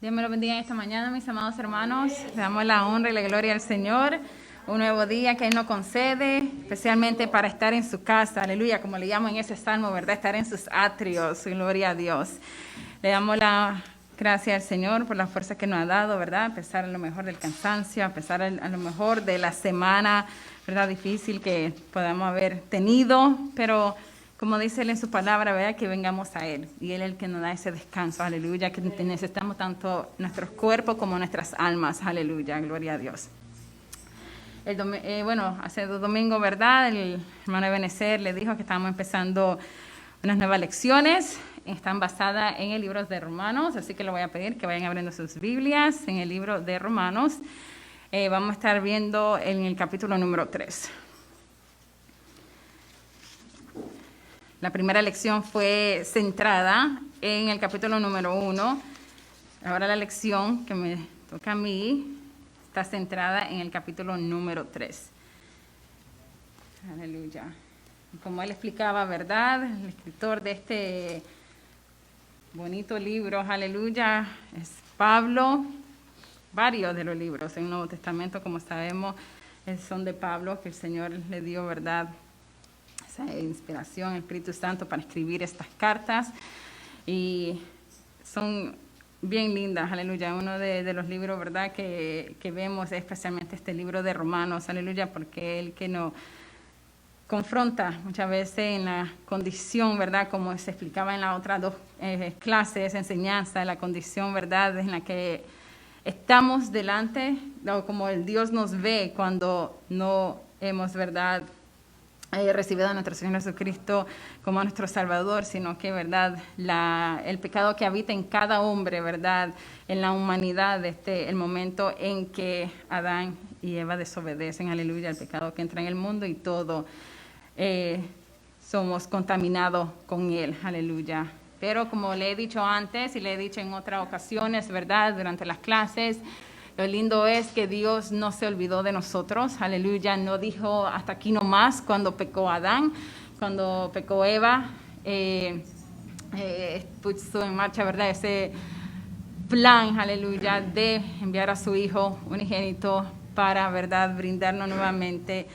Dios me lo bendiga esta mañana, mis amados hermanos. Le damos la honra y la gloria al Señor. Un nuevo día que Él nos concede, especialmente para estar en su casa. Aleluya, como le llamo en ese salmo, ¿verdad? Estar en sus atrios. Gloria a Dios. Le damos la gracia al Señor por la fuerza que nos ha dado, ¿verdad? A pesar a lo mejor del cansancio, a pesar a lo mejor de la semana, ¿verdad? Difícil que podamos haber tenido, pero como dice Él en su palabra, ¿verdad? Que vengamos a Él. Y Él es el que nos da ese descanso, aleluya, que necesitamos tanto nuestros cuerpos como nuestras almas, aleluya, gloria a Dios. Hace 2 domingos, ¿verdad? El hermano Ebenezer le dijo que estábamos empezando unas nuevas lecciones. Están basadas en el libro de Romanos, así que le voy a pedir que vayan abriendo sus Biblias en el libro de Romanos. Vamos a estar viendo en el capítulo número 3. La primera lección fue centrada en el capítulo número 1. Ahora la lección que me toca a mí está centrada en el capítulo número 3. Aleluya. Como él explicaba, ¿verdad? El escritor de este bonito libro, aleluya, es Pablo. Varios de los libros en el Nuevo Testamento, como sabemos, son de Pablo, que el Señor le dio, ¿verdad?, esa inspiración, el Espíritu Santo para escribir estas cartas. Y son bien lindas, aleluya. Uno de los libros, ¿verdad?, que vemos es especialmente este libro de Romanos, aleluya, porque el que nos confronta muchas veces en la condición, ¿verdad?, como se explicaba en las otras 2 clases, enseñanza, la condición, ¿verdad?, en la que estamos delante, o como el Dios nos ve cuando no hemos, ¿verdad?, recibido a nuestro Señor Jesucristo como nuestro Salvador, sino que, ¿verdad?, el pecado que habita en cada hombre, ¿verdad?, en la humanidad, el momento en que Adán y Eva desobedecen, aleluya, el pecado que entra en el mundo y todo somos contaminados con él, aleluya. Pero como le he dicho antes y le he dicho en otras ocasiones, ¿verdad?, durante las clases, lo lindo es que Dios no se olvidó de nosotros, aleluya, no dijo hasta aquí nomás cuando pecó Adán, cuando pecó Eva, puso en marcha, ¿verdad?, ese plan, aleluya, de enviar a su Hijo unigénito para, ¿verdad?, brindarnos nuevamente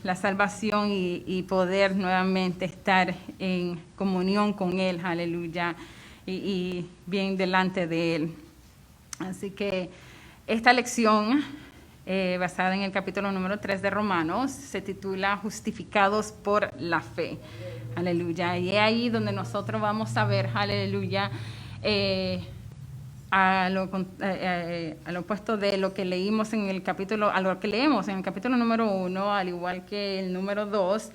la salvación y poder nuevamente estar en comunión con Él, aleluya, y bien delante de Él. Así que esta lección, basada en el capítulo número 3 de Romanos, se titula Justificados por la Fe. Aleluya. Y es ahí donde nosotros vamos a ver, aleluya, a lo opuesto de lo que leímos en el capítulo, a lo que leemos en el capítulo número 1, al igual que el número 2,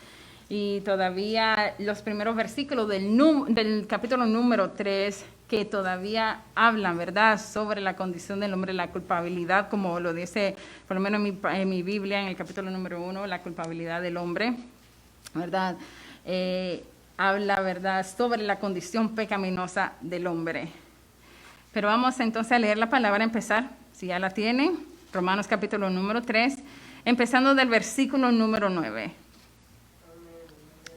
y todavía los primeros versículos del capítulo número 3, que todavía hablan, ¿verdad?, sobre la condición del hombre, la culpabilidad, como lo dice, por lo menos en mi Biblia, en el capítulo número 1, la culpabilidad del hombre, ¿verdad? Habla, ¿verdad?, sobre la condición pecaminosa del hombre. Pero vamos entonces a leer la palabra, empezar, si ya la tienen, Romanos capítulo número 3, empezando del versículo número 9.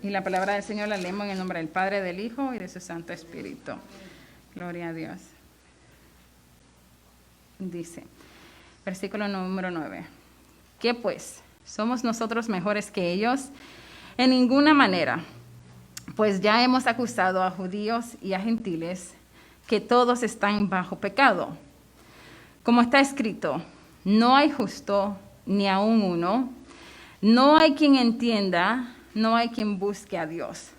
Y la palabra del Señor la leemos en el nombre del Padre, del Hijo y de su Santo Espíritu. Gloria a Dios. Dice, versículo número 9. ¿Qué pues? ¿Somos nosotros mejores que ellos? En ninguna manera, pues ya hemos acusado a judíos y a gentiles que todos están bajo pecado. Como está escrito, no hay justo ni aun uno, no hay quien entienda, no hay quien busque a Dios.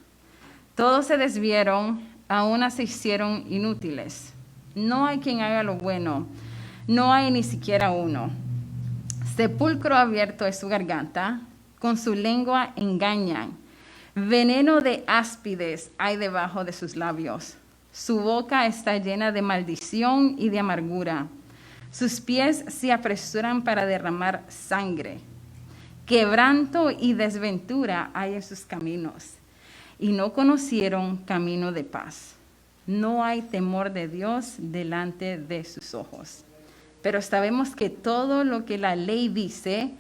Todos se desviaron, a unas se hicieron inútiles. No hay quien haga lo bueno, no hay ni siquiera uno. Sepulcro abierto es su garganta, con su lengua engañan. Veneno de áspides hay debajo de sus labios. Su boca está llena de maldición y de amargura. Sus pies se apresuran para derramar sangre. Quebranto y desventura hay en sus caminos. Y no conocieron camino de paz. No hay temor de Dios delante de sus ojos. Pero sabemos que todo lo que la ley dice,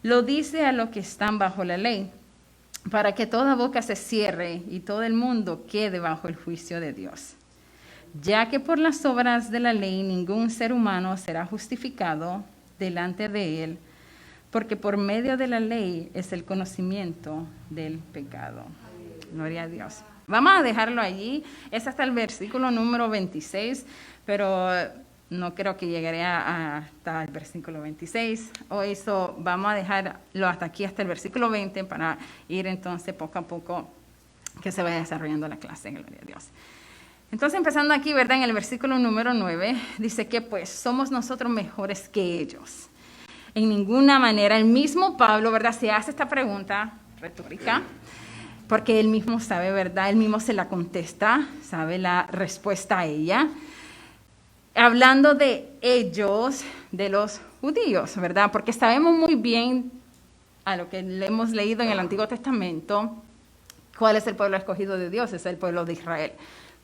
lo dice a los que están bajo la ley, para que toda boca se cierre y todo el mundo quede bajo el juicio de Dios. ya que por las obras de la ley ningún ser humano será justificado delante de él, porque por medio de la ley es el conocimiento del pecado. Gloria a Dios. Vamos a dejarlo allí, es hasta el versículo número 26, pero no creo que llegaré hasta el versículo 26. Hoy vamos a dejarlo hasta aquí, hasta el versículo 20, para ir entonces poco a poco que se vaya desarrollando la clase. Gloria a Dios. Entonces, empezando aquí, ¿verdad? En el versículo número 9, dice que pues somos nosotros mejores que ellos. En ninguna manera. El mismo Pablo, ¿verdad? Se hace esta pregunta retórica, porque él mismo sabe, ¿verdad? Él mismo se la contesta, sabe la respuesta a ella. Hablando de ellos, de los judíos, ¿verdad? Porque sabemos muy bien, a lo que le hemos leído en el Antiguo Testamento, cuál es el pueblo escogido de Dios. Es el pueblo de Israel,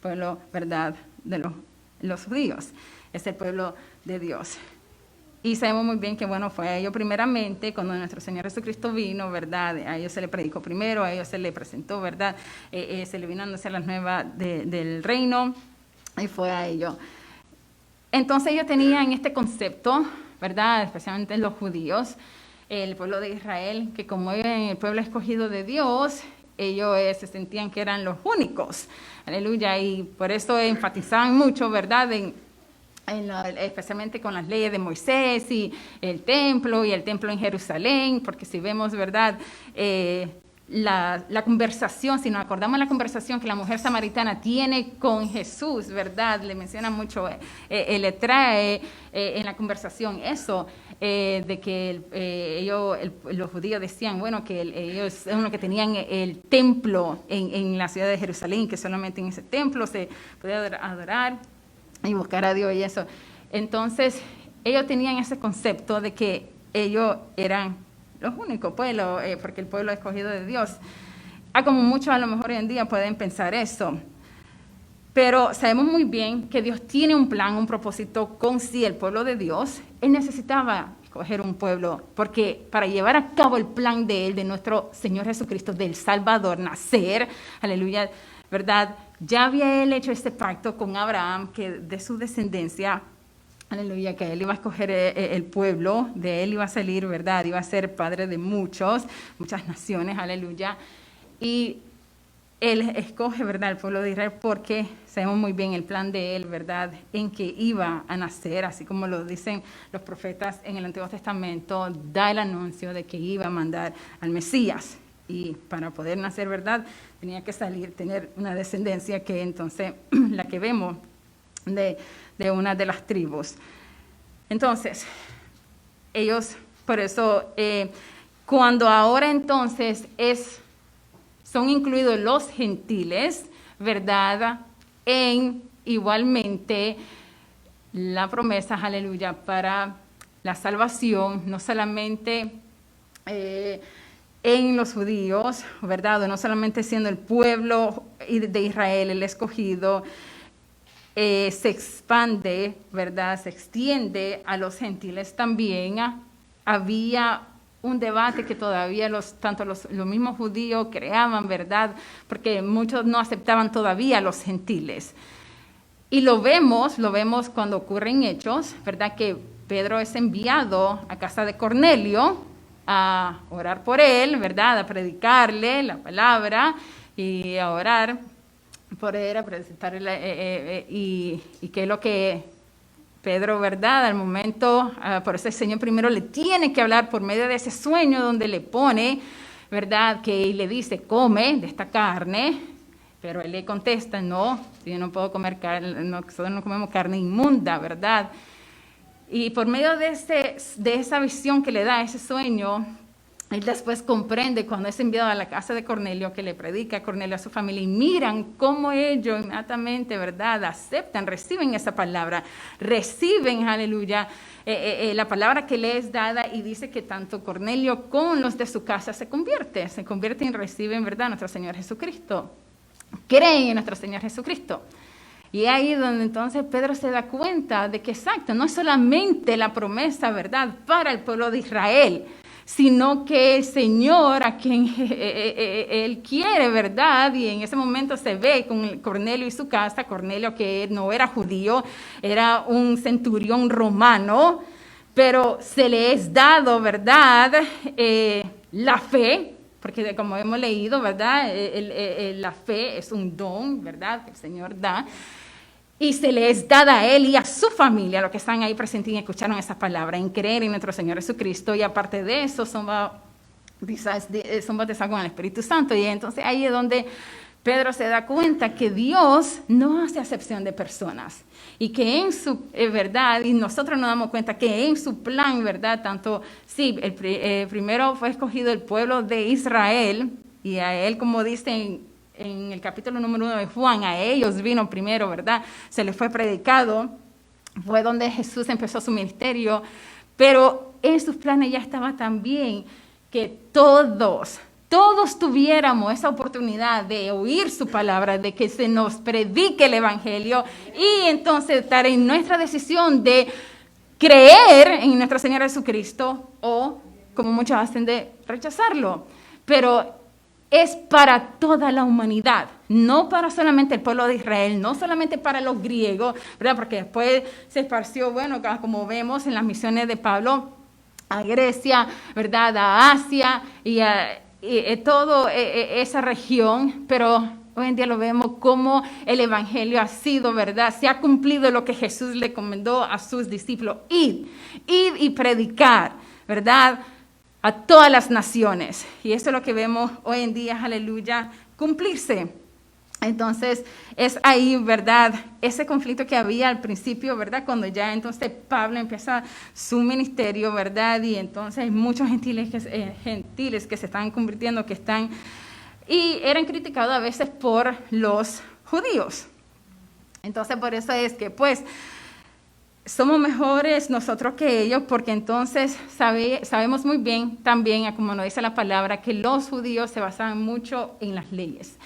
pueblo, ¿verdad?, de los judíos. Es el pueblo de Dios. Y sabemos muy bien que, bueno, fue a ellos primeramente, cuando nuestro Señor Jesucristo vino, ¿verdad? A ellos se le predicó primero, a ellos se le presentó, ¿verdad? Se le vino a anunciar las nuevas del reino, y fue a ellos. Entonces ellos tenían este concepto, ¿verdad? Especialmente los judíos, el pueblo de Israel, que como eran el pueblo escogido de Dios, ellos se sentían que eran los únicos. Aleluya. Y por eso enfatizaban mucho, ¿verdad?, especialmente con las leyes de Moisés y el templo en Jerusalén, porque si vemos, ¿verdad?, la conversación, si nos acordamos de la conversación que la mujer samaritana tiene con Jesús, ¿verdad? Le menciona mucho, le trae en la conversación eso, de que los judíos decían, bueno, que ellos son los que tenían el templo en la ciudad de Jerusalén, que solamente en ese templo se podía adorar y buscar a Dios y eso. Entonces, ellos tenían ese concepto de que ellos eran los únicos pueblos, porque el pueblo escogido de Dios. Como muchos a lo mejor hoy en día pueden pensar eso. Pero sabemos muy bien que Dios tiene un plan, un propósito con sí, el pueblo de Dios. Él necesitaba escoger un pueblo, porque para llevar a cabo el plan de Él, de nuestro Señor Jesucristo, del Salvador, nacer, aleluya, ¿verdad? Ya había Él hecho este pacto con Abraham, que de su descendencia, aleluya, que Él iba a escoger el pueblo, de Él iba a salir, ¿verdad? Iba a ser padre de muchas naciones, aleluya. Y Él escoge, ¿verdad?, el pueblo de Israel, porque sabemos muy bien el plan de Él, ¿verdad?, en que iba a nacer, así como lo dicen los profetas en el Antiguo Testamento, da el anuncio de que iba a mandar al Mesías. Y para poder nacer, ¿verdad?, tenía que tener una descendencia que entonces, la que vemos de una de las tribus. Entonces, ellos, por eso, cuando ahora entonces son incluidos los gentiles, ¿verdad?, en igualmente la promesa, aleluya, para la salvación, no solamente en los judíos, ¿verdad?, o no solamente siendo el pueblo de Israel el escogido, se expande, ¿verdad?, se extiende a los gentiles también. Había un debate que todavía tanto los mismos judíos creaban, ¿verdad?, porque muchos no aceptaban todavía a los gentiles. Y lo vemos cuando ocurren hechos, ¿verdad?, que Pedro es enviado a casa de Cornelio a orar por él, ¿verdad?, a predicarle la palabra y a orar por él, a presentarle, y que es lo que Pedro, ¿verdad?, al momento, por eso el Señor primero le tiene que hablar por medio de ese sueño donde le pone, ¿verdad?, que le dice, come de esta carne, pero él le contesta, no, yo no puedo comer carne, nosotros no comemos carne inmunda, ¿verdad? Y por medio de esa visión que le da, ese sueño, él después comprende cuando es enviado a la casa de Cornelio, que le predica a Cornelio a su familia, y miran cómo ellos inmediatamente, ¿verdad?, aceptan, reciben esa palabra, reciben, aleluya, la palabra que le es dada, y dice que tanto Cornelio como los de su casa se convierten y reciben, ¿verdad?, a nuestro Señor Jesucristo, creen en nuestro Señor Jesucristo. Y ahí donde entonces Pedro se da cuenta de que exacto, no es solamente la promesa, ¿verdad?, para el pueblo de Israel, sino que el Señor a quien Él quiere, ¿verdad? Y en ese momento se ve con Cornelio y su casa, Cornelio que no era judío, era un centurión romano, pero se le es dado, ¿verdad? La fe, porque como hemos leído, ¿verdad? La fe es un don, ¿verdad? Que el Señor da. Y se le es dada a él y a su familia, los que están ahí presentes y escucharon esa palabra, en creer en nuestro Señor Jesucristo. Y aparte de eso, son bautizados con el Espíritu Santo. Y entonces ahí es donde Pedro se da cuenta que Dios no hace acepción de personas. Y que en su verdad, y nosotros nos damos cuenta que en su plan, ¿verdad? Tanto, sí, primero fue escogido el pueblo de Israel, y a él, como dicen en el capítulo número 1 de Juan, a ellos vino primero, ¿verdad? Se les fue predicado, fue donde Jesús empezó su ministerio, pero en sus planes ya estaba también que todos tuviéramos esa oportunidad de oír su palabra, de que se nos predique el evangelio y entonces estar en nuestra decisión de creer en nuestro Señor Jesucristo o, como muchos hacen, de rechazarlo. Pero es para toda la humanidad, no para solamente el pueblo de Israel, no solamente para los griegos, ¿verdad? Porque después se esparció, bueno, como vemos en las misiones de Pablo, a Grecia, ¿verdad? A Asia y a toda esa región, pero hoy en día lo vemos como el evangelio ha sido, ¿verdad? Se ha cumplido lo que Jesús le encomendó a sus discípulos, id y predicar, ¿verdad? A todas las naciones. Y eso es lo que vemos hoy en día, aleluya, cumplirse. Entonces, es ahí, ¿verdad? Ese conflicto que había al principio, ¿verdad? Cuando ya entonces Pablo empieza su ministerio, ¿verdad? Y entonces hay muchos gentiles que se están convirtiendo, y eran criticados a veces por los judíos. Entonces, por eso es que, pues, somos mejores nosotros que ellos, porque entonces sabemos muy bien también, como nos dice la palabra, que los judíos se basaban mucho en las leyes.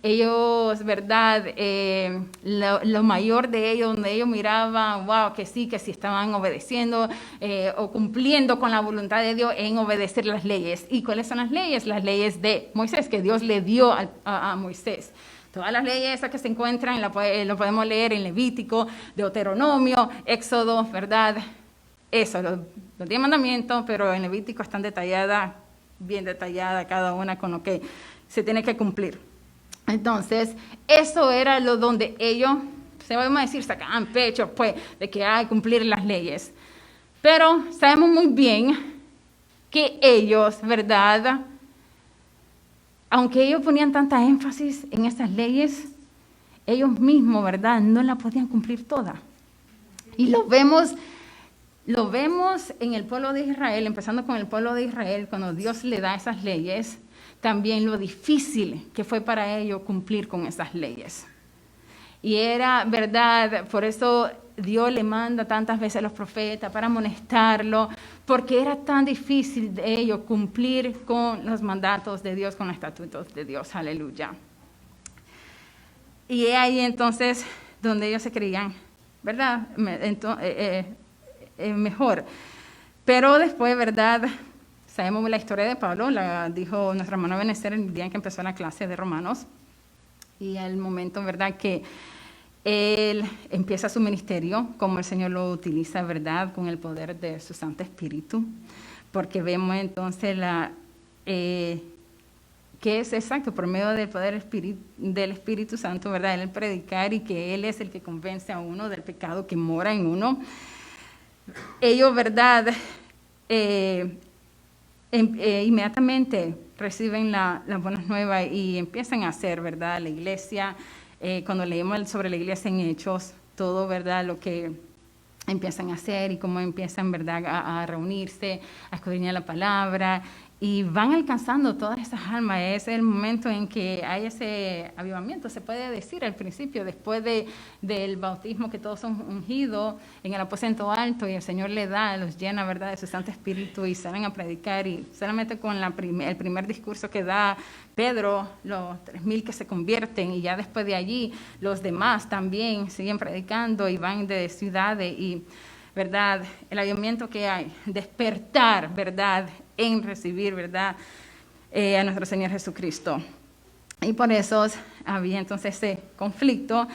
Ellos, ¿verdad? Lo mayor de ellos, donde ellos miraban, wow, que sí estaban obedeciendo o cumpliendo con la voluntad de Dios en obedecer las leyes. ¿Y cuáles son las leyes? Las leyes de Moisés, que Dios le dio a Moisés. Todas las leyes esas que se encuentran, lo podemos leer en Levítico, Deuteronomio, Éxodo, ¿verdad? Eso, los 10 mandamientos, pero en Levítico están bien detalladas cada una con lo que se tiene que cumplir. Entonces, eso era lo donde ellos, podemos decir, sacaban pecho, pues, de que hay que cumplir las leyes. Pero sabemos muy bien que ellos, ¿verdad?, aunque ellos ponían tanta énfasis en esas leyes, ellos mismos, ¿verdad?, no la podían cumplir toda. Y lo vemos en el pueblo de Israel, empezando con el pueblo de Israel, cuando Dios le da esas leyes, también lo difícil que fue para ellos cumplir con esas leyes. Y era, ¿verdad?, por eso Dios le manda tantas veces a los profetas para amonestarlo, porque era tan difícil de ellos cumplir con los mandatos de Dios, con los estatutos de Dios, aleluya. Y es ahí entonces donde ellos se creían, ¿verdad?, mejor. Pero después, ¿verdad?, sabemos la historia de Pablo, la dijo nuestra hermana Benecer el día en que empezó la clase de Romanos, y al momento, ¿verdad?, que él empieza su ministerio, como el Señor lo utiliza, ¿verdad?, con el poder de su Santo Espíritu, porque vemos entonces que es exacto, por medio del poder del Espíritu Santo, ¿verdad?, él predicar y que Él es el que convence a uno del pecado que mora en uno. Ellos, ¿verdad?, inmediatamente reciben las buenas nuevas y empiezan a hacer, ¿verdad?, la iglesia. Cuando leemos sobre la iglesia en Hechos, todo, ¿verdad?, lo que empiezan a hacer y cómo empiezan, ¿verdad?, a reunirse, a escudriñar la palabra, y van alcanzando todas esas almas. Es el momento en que hay ese avivamiento, se puede decir al principio, después del bautismo, que todos son ungidos en el aposento alto y el Señor los llena, ¿verdad?, de su Santo Espíritu y salen a predicar, y solamente con el primer discurso que da Pedro, los 3,000 que se convierten, y ya después de allí los demás también siguen predicando y van de ciudades y, ¿verdad?, el avivamiento que hay, despertar, ¿verdad?, en recibir, ¿verdad?, a nuestro Señor Jesucristo. Y por eso había entonces ese conflicto.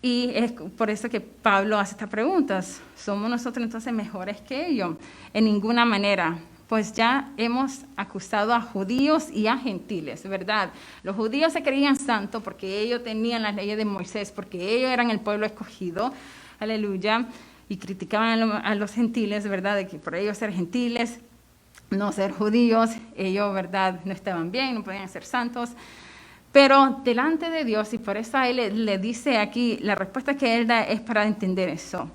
Y es por eso que Pablo hace estas preguntas. ¿Somos nosotros entonces mejores que ellos? En ninguna manera. Pues ya hemos acusado a judíos y a gentiles, ¿verdad? Los judíos se creían santos porque ellos tenían las leyes de Moisés, porque ellos eran el pueblo escogido, aleluya, y criticaban a los gentiles, ¿verdad? De que por ellos ser gentiles, no ser judíos, ellos, ¿verdad?, no estaban bien, no podían ser santos. Pero delante de Dios, y por eso a él le dice aquí, la respuesta que él da es para entender eso.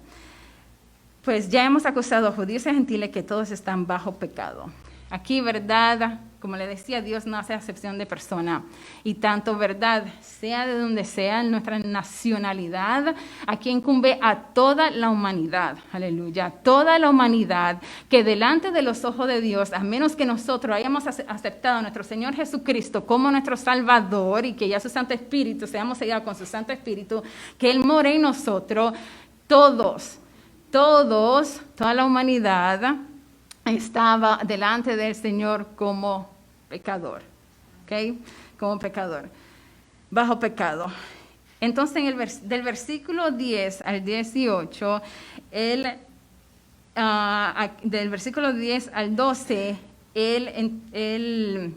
Pues ya hemos acusado a judíos y a gentiles que todos están bajo pecado. Aquí, ¿verdad?, como le decía, Dios no hace acepción de persona. Y tanto, ¿verdad?, sea de donde sea nuestra nacionalidad, aquí incumbe a toda la humanidad. Aleluya. Toda la humanidad que delante de los ojos de Dios, a menos que nosotros hayamos aceptado a nuestro Señor Jesucristo como nuestro Salvador y que ya su Santo Espíritu, seamos sellados con su Santo Espíritu, que Él more en nosotros, toda la humanidad estaba delante del Señor como pecador, ¿ok? Como pecador, bajo pecado. Entonces, del versículo 10 al 18, del versículo 10 al 12, él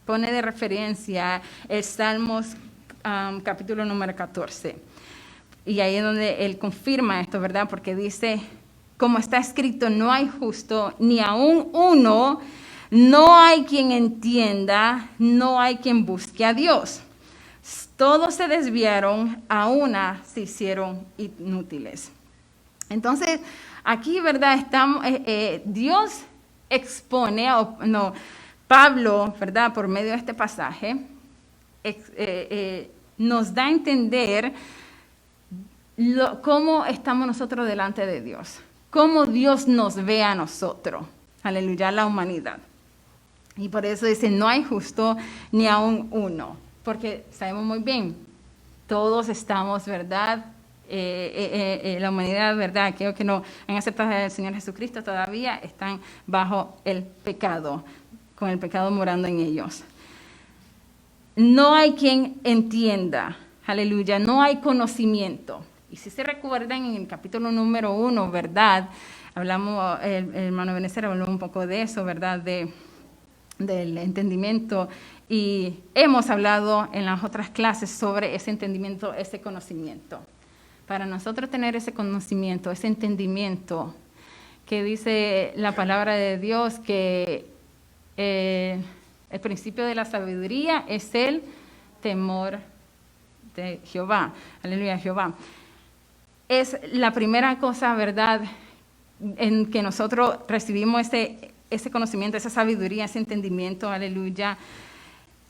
pone de referencia el Salmos capítulo número 14. Y ahí es donde él confirma esto, ¿verdad? Porque dice, como está escrito, no hay justo, ni aún uno, no hay quien entienda, no hay quien busque a Dios. Todos se desviaron, a una se hicieron inútiles. Entonces, aquí, ¿verdad? Dios expone, Pablo, ¿verdad? Por medio de este pasaje, nos da a entender cómo estamos nosotros delante de Dios, cómo Dios nos ve a nosotros, aleluya, la humanidad. Y por eso dice, no hay justo ni aún uno, porque sabemos muy bien, todos estamos, ¿verdad? La humanidad, ¿verdad? Aquellos que no han aceptado al Señor Jesucristo todavía están bajo el pecado, con el pecado morando en ellos. No hay quien entienda, aleluya, no hay conocimiento. Y si se recuerdan en el capítulo número 1, ¿verdad? Hablamos, el hermano Benecer habló un poco de eso, ¿verdad? Del entendimiento. Y hemos hablado en las otras clases sobre ese entendimiento, ese conocimiento. Para nosotros tener ese conocimiento, ese entendimiento, que dice la palabra de Dios que el principio de la sabiduría es el temor de Jehová. Aleluya, Jehová. Es la primera cosa, ¿verdad?, en que nosotros recibimos ese conocimiento, esa sabiduría, ese entendimiento, aleluya,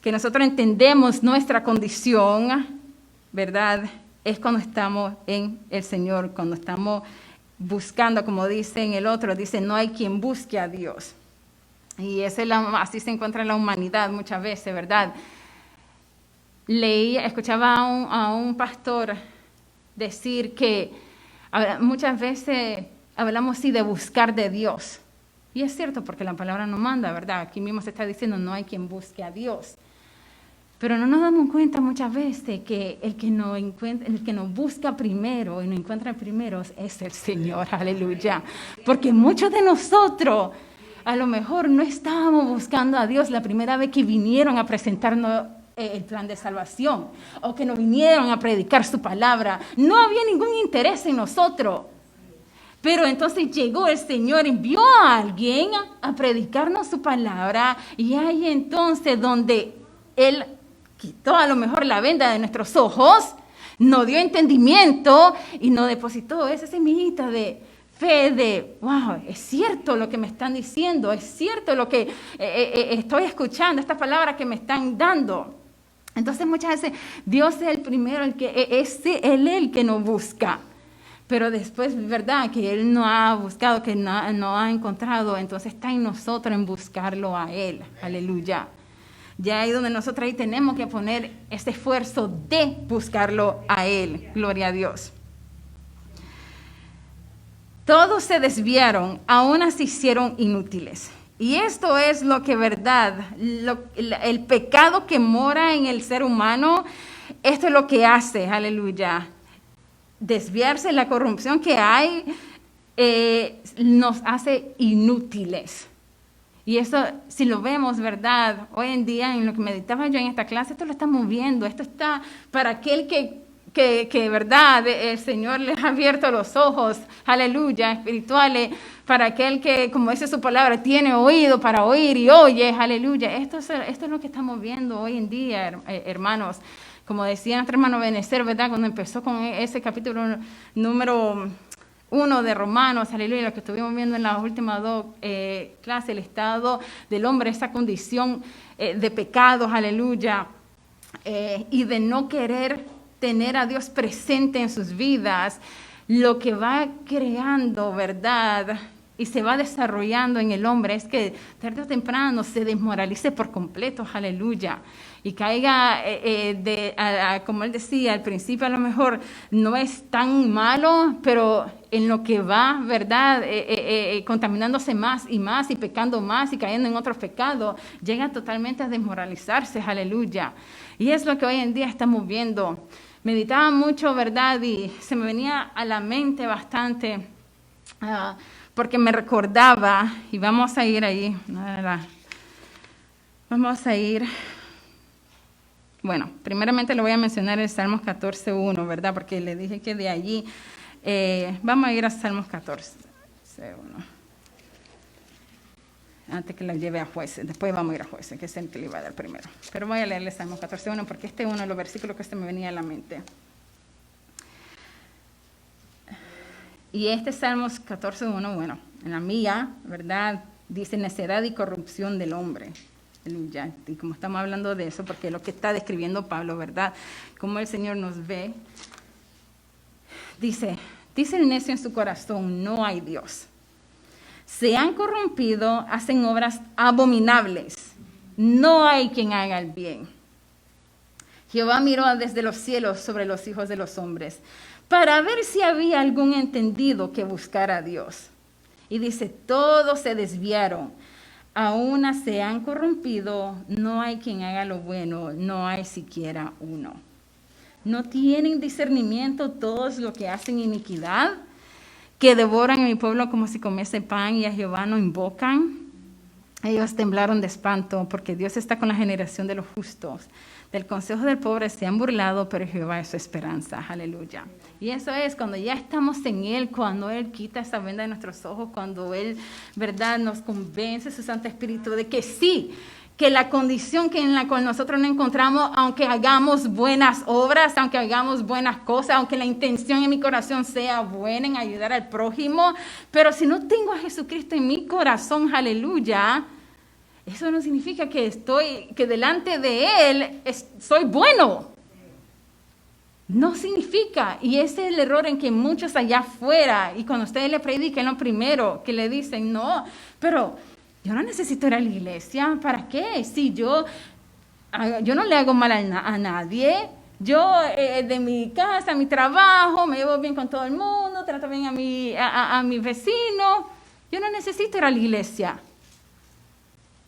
que nosotros entendemos nuestra condición, ¿verdad?, es cuando estamos en el Señor, cuando estamos buscando, como dice en el otro, dice, no hay quien busque a Dios. Y así se encuentra la humanidad muchas veces, ¿verdad? Escuchaba a un pastor decir que muchas veces hablamos sí de buscar de Dios. Y es cierto, porque la palabra no manda, ¿verdad? Aquí mismo se está diciendo, no hay quien busque a Dios. Pero no nos damos cuenta muchas veces que el que nos busca primero y nos encuentra primero es el Señor, aleluya. Porque muchos de nosotros a lo mejor no estábamos buscando a Dios la primera vez que vinieron a presentarnos el plan de salvación o que nos vinieron a predicar su palabra. No había ningún interés en nosotros. Pero entonces llegó el Señor, envió a alguien a predicarnos su palabra y ahí entonces donde Él quitó a lo mejor la venda de nuestros ojos, nos dio entendimiento y nos depositó esa semillita de fe de, wow, es cierto lo que me están diciendo, es cierto lo que estoy escuchando, esta palabra que me están dando. Entonces muchas veces Dios es el primero, Él es el que nos busca. Pero después, ¿verdad? Que Él no ha buscado, que no ha encontrado, entonces está en nosotros en buscarlo a Él. Aleluya. Ya ahí donde nosotros ahí tenemos que poner ese esfuerzo de buscarlo a Él. Gloria a Dios. Todos se desviaron, aún se hicieron inútiles. Y esto es lo que verdad, el pecado que mora en el ser humano, esto es lo que hace, aleluya. Desviarse, la corrupción que hay nos hace inútiles. Y eso, si lo vemos, ¿verdad? Hoy en día, en lo que meditaba yo en esta clase, esto lo estamos viendo. Esto está para aquel que ¿verdad? El Señor les ha abierto los ojos, aleluya, espirituales, para aquel que, como dice su palabra, tiene oído para oír y oye, aleluya. Esto es lo que estamos viendo hoy en día, hermanos. Como decía nuestro hermano Benecer, ¿verdad? Cuando empezó con ese capítulo número 1 de Romanos, aleluya, lo que estuvimos viendo en las últimas 2 clases, el estado del hombre, esa condición de pecados, aleluya, y de no querer tener a Dios presente en sus vidas, lo que va creando, ¿verdad? Y se va desarrollando en el hombre es que tarde o temprano se desmoralice por completo, aleluya, y caiga, como él decía al principio, a lo mejor no es tan malo, pero en lo que va, ¿verdad? Contaminándose más y pecando más y cayendo en otros pecados, llega totalmente a desmoralizarse, aleluya. Y es lo que hoy en día estamos viendo. Meditaba mucho, ¿verdad? Y se me venía a la mente bastante, porque me recordaba, y vamos a ir ahí, vamos a ir, bueno, primeramente le voy a mencionar el Salmos 14:1, ¿verdad? Porque le dije que de allí, vamos a ir a Salmos 14:1. Antes que la lleve a Jueces, después vamos a ir a Jueces, que es el que le iba a dar primero. Pero voy a leerle Salmos 14:1 porque este es uno de los versículos que se me venía a la mente. Y este Salmos 14:1, bueno, en la mía, ¿verdad? Dice necedad y corrupción del hombre. Aleluya. Y como estamos hablando de eso, porque lo que está describiendo Pablo, ¿verdad? Cómo el Señor nos ve. Dice el necio en su corazón, no hay Dios. Se han corrompido, hacen obras abominables. No hay quien haga el bien. Jehová miró desde los cielos sobre los hijos de los hombres para ver si había algún entendido que buscara a Dios. Y dice, todos se desviaron. A una se han corrompido, no hay quien haga lo bueno, no hay siquiera uno. ¿No tienen discernimiento todos los que hacen iniquidad? Que devoran a mi pueblo como si comiese pan y a Jehová no invocan. Ellos temblaron de espanto porque Dios está con la generación de los justos. Del consejo del pobre se han burlado, pero Jehová es su esperanza. Aleluya. Y eso es cuando ya estamos en Él, cuando Él quita esa venda de nuestros ojos, cuando Él, ¿verdad?, nos convence su Santo Espíritu de que sí, que la condición que en la cual nosotros nos encontramos, aunque hagamos buenas obras, aunque hagamos buenas cosas, aunque la intención en mi corazón sea buena en ayudar al prójimo, pero si no tengo a Jesucristo en mi corazón, aleluya, eso no significa que delante de Él soy bueno. No significa, y ese es el error en que muchos allá afuera, y cuando ustedes le prediquen lo primero, que le dicen, no, pero yo no necesito ir a la iglesia, ¿para qué? Si yo no le hago mal a nadie, yo de mi casa, a mi trabajo, me llevo bien con todo el mundo, trato bien a mi vecino, yo no necesito ir a la iglesia.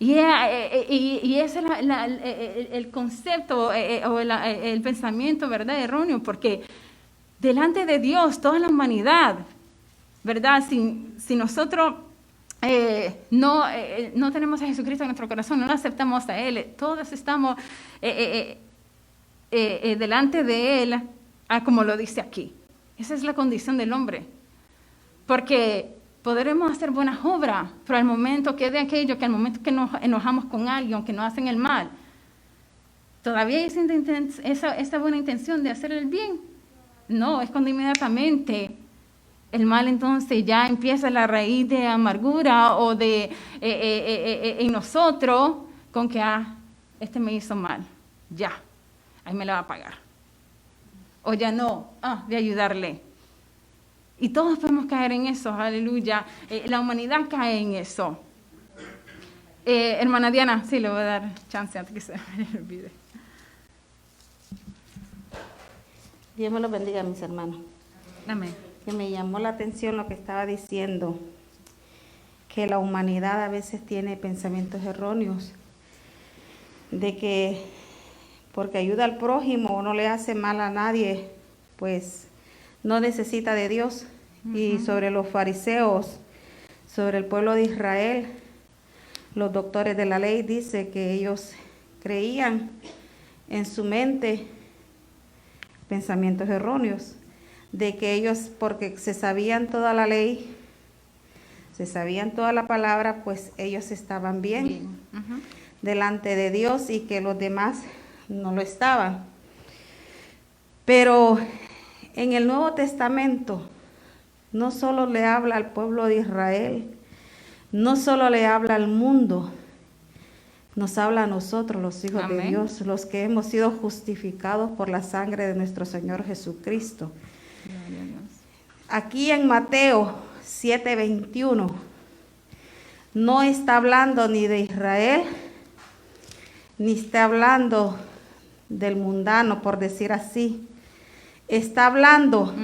Y ese es el concepto o el pensamiento, ¿verdad?, erróneo, porque delante de Dios, toda la humanidad, ¿verdad?, si nosotros no tenemos a Jesucristo en nuestro corazón, no lo aceptamos a Él, todos estamos delante de Él, como lo dice aquí. Esa es la condición del hombre, porque podremos hacer buenas obras, pero al momento que de aquello, que al momento que nos enojamos con alguien, que nos hacen el mal, ¿todavía hay esa buena intención de hacer el bien? No, es cuando inmediatamente el mal entonces ya empieza la raíz de amargura o de en nosotros con que, este me hizo mal, ya, ahí me la va a pagar. O ya no, de ayudarle. Y todos podemos caer en eso, aleluya. La humanidad cae en eso. Hermana Diana, sí, le voy a dar chance antes que se me olvide. Dios me los bendiga, mis hermanos. Amén. Que me llamó la atención lo que estaba diciendo. que la humanidad a veces tiene pensamientos erróneos, de que porque ayuda al prójimo o no le hace mal a nadie, pues no necesita de Dios. Y sobre los fariseos, sobre el pueblo de Israel, los doctores de la ley dice que ellos creían en su mente pensamientos erróneos, de que ellos, porque se sabían toda la ley, se sabían toda la palabra, pues ellos estaban bien delante de Dios y que los demás no lo estaban. Pero en el Nuevo Testamento no solo le habla al pueblo de Israel, no solo le habla al mundo, nos habla a nosotros, los hijos de Dios, los que hemos sido justificados por la sangre de nuestro Señor Jesucristo. Aquí en Mateo 7:21 no está hablando ni de Israel, ni está hablando del mundano, por decir así. Está hablando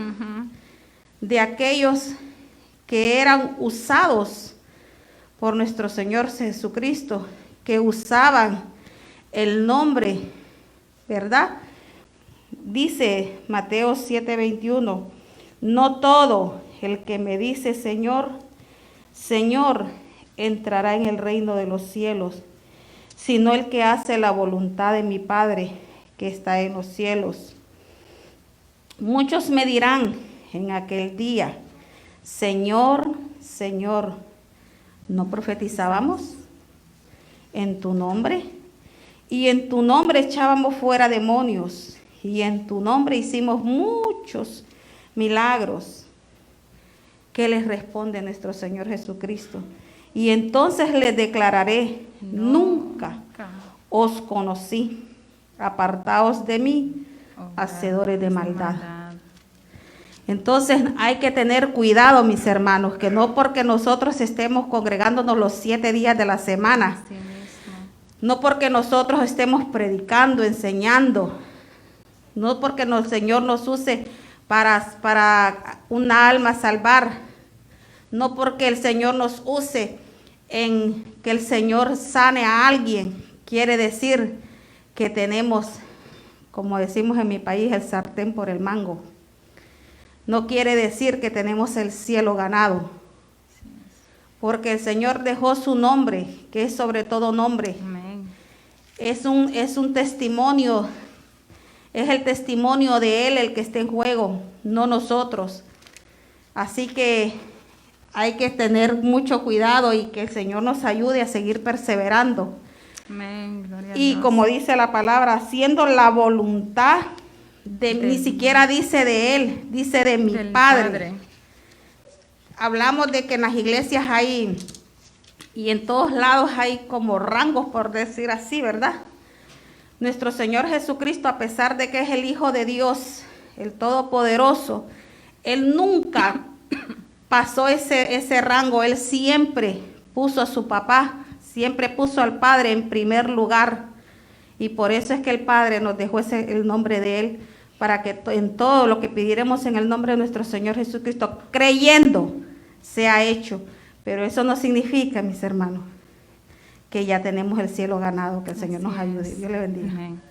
de aquellos que eran usados por nuestro Señor Jesucristo, que usaban el nombre, ¿verdad? Dice Mateo 7:21, no todo el que me dice Señor, Señor, entrará en el reino de los cielos, sino el que hace la voluntad de mi Padre que está en los cielos. Muchos me dirán en aquel día, Señor, Señor, ¿no profetizábamos en tu nombre? Y en tu nombre echábamos fuera demonios, y en tu nombre hicimos muchos milagros. ¿Qué les responde nuestro Señor Jesucristo? Y entonces les declararé, nunca os conocí, apartaos de mí, hacedores de maldad. Entonces hay que tener cuidado, mis hermanos, que no porque nosotros estemos congregándonos los 7 días de la semana, no porque nosotros estemos predicando, enseñando, no porque el Señor nos use para una alma salvar, no porque el Señor nos use en que el Señor sane a alguien, quiere decir que tenemos, como decimos en mi país, el sartén por el mango. No quiere decir que tenemos el cielo ganado, porque el Señor dejó su nombre, que es sobre todo nombre. Amén. Es un testimonio, es el testimonio de Él el que está en juego, no nosotros. Así que hay que tener mucho cuidado y que el Señor nos ayude a seguir perseverando. Amén. Gloria a Dios. Como dice la palabra, haciendo la voluntad ni siquiera dice de Él, dice de mi Padre. Hablamos de que en las iglesias hay, y en todos lados hay como rangos, por decir así, ¿verdad? Nuestro Señor Jesucristo, a pesar de que es el Hijo de Dios, el Todopoderoso, Él nunca pasó ese rango. Él siempre puso a su papá, siempre puso al Padre en primer lugar. Y por eso es que el Padre nos dejó el nombre de Él, para que en todo lo que pidiéramos en el nombre de nuestro Señor Jesucristo, creyendo, sea hecho. Pero eso no significa, mis hermanos, que ya tenemos el cielo ganado, que el Señor nos ayude. Dios le bendiga. Amén.